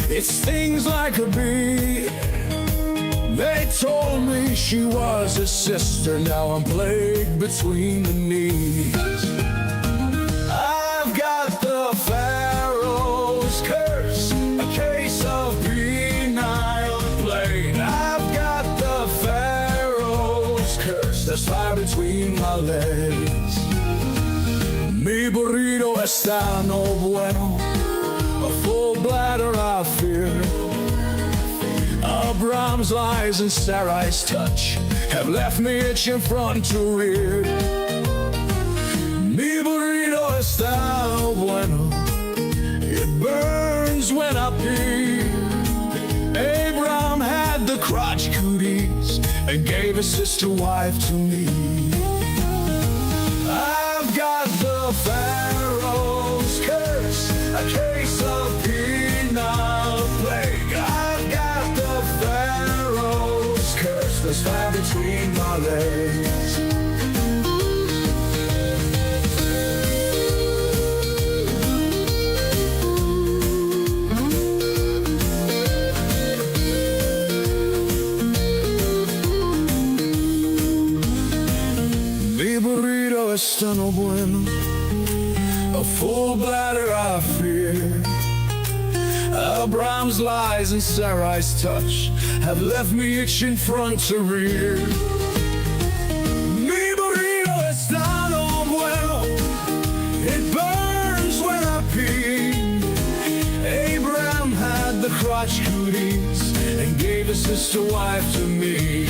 it stings like a bee. They told me she was his sister, now I'm plagued between the knees. I've got the Pharaoh's curse, a case of penile plague. I've got the Pharaoh's curse, there's fire between my legs. Mi burrito está no bueno, a full bladder I fear. Abraham's lies and Sarai's touch have left me itching front to rear. Mi burrito está bueno, it burns when I pee. Abraham had the crotch cooties and gave his sister wife to me. I've got the Pharaoh's curse, a case of penile plague. I've got the Pharaoh's curse, there's fire between my legs. Mi burrito está no bueno, a full bladder I fear. Abraham's lies and Sarai's touch have left me itching front to rear. Mi burrito está no bueno, it burns when I pee. Abraham had the crotch cooties and gave his sister wife to me.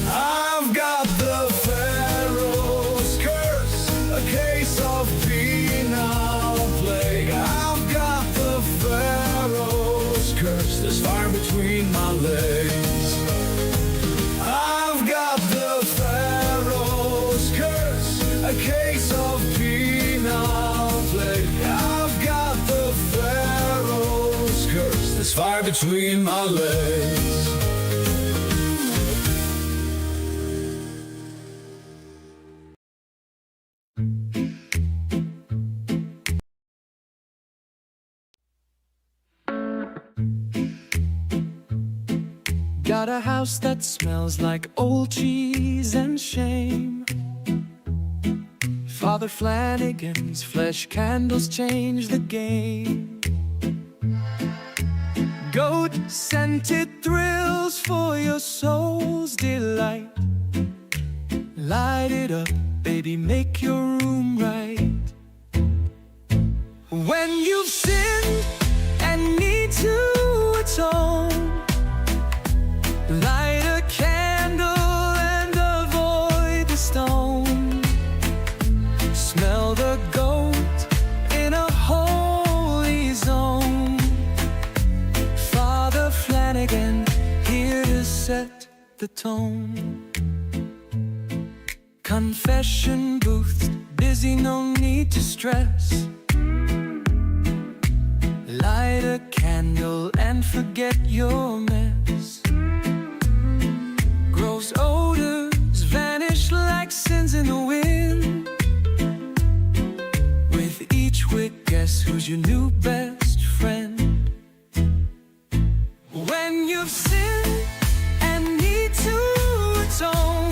I've got the Pharaoh's curse, a case of penile plague. I've got the Pharaoh's curse, there's fire between my legs. I've got the Pharaoh's curse, a case of penile plague. I've got the Pharaoh's curse, there's fire between my legs. Got a house that smells like old cheese and shame. Father Flanagan's flesh candles change the game. Goat-scented thrills for your soul's delight. Light it up, baby, make your room right. When you've sinned and need to atone, light a candle and avoid the stone. Smell the goat in a holy zone. Father Flanagan, here to set the tone. Confession booth, busy, no need to stress. Light a candle and forget your mess. Gross odors vanish like sins in the wind. With each wick, guess who's your new best friend? When you've sinned and need to atone,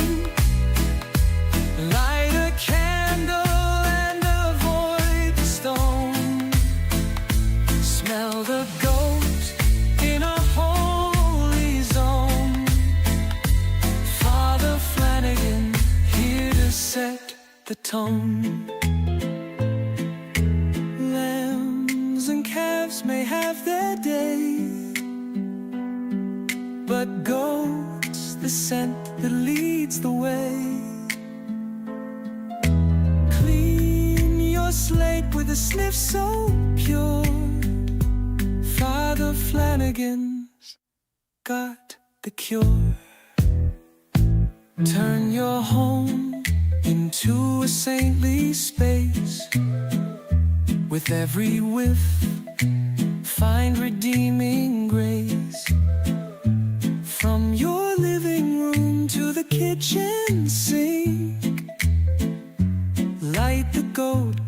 light a candle and avoid the stone. Smell the goat in a holy zone. Father Flanagan here to set the tone. Lambs and calves may have their day, but goat's the scent that leads the way. Clean your slate with a sniff so pure. Father Flanagan's got the cure. Turn your home into a saintly space. With every whiff, find redeeming grace. From your living room to the kitchen sink, light the goat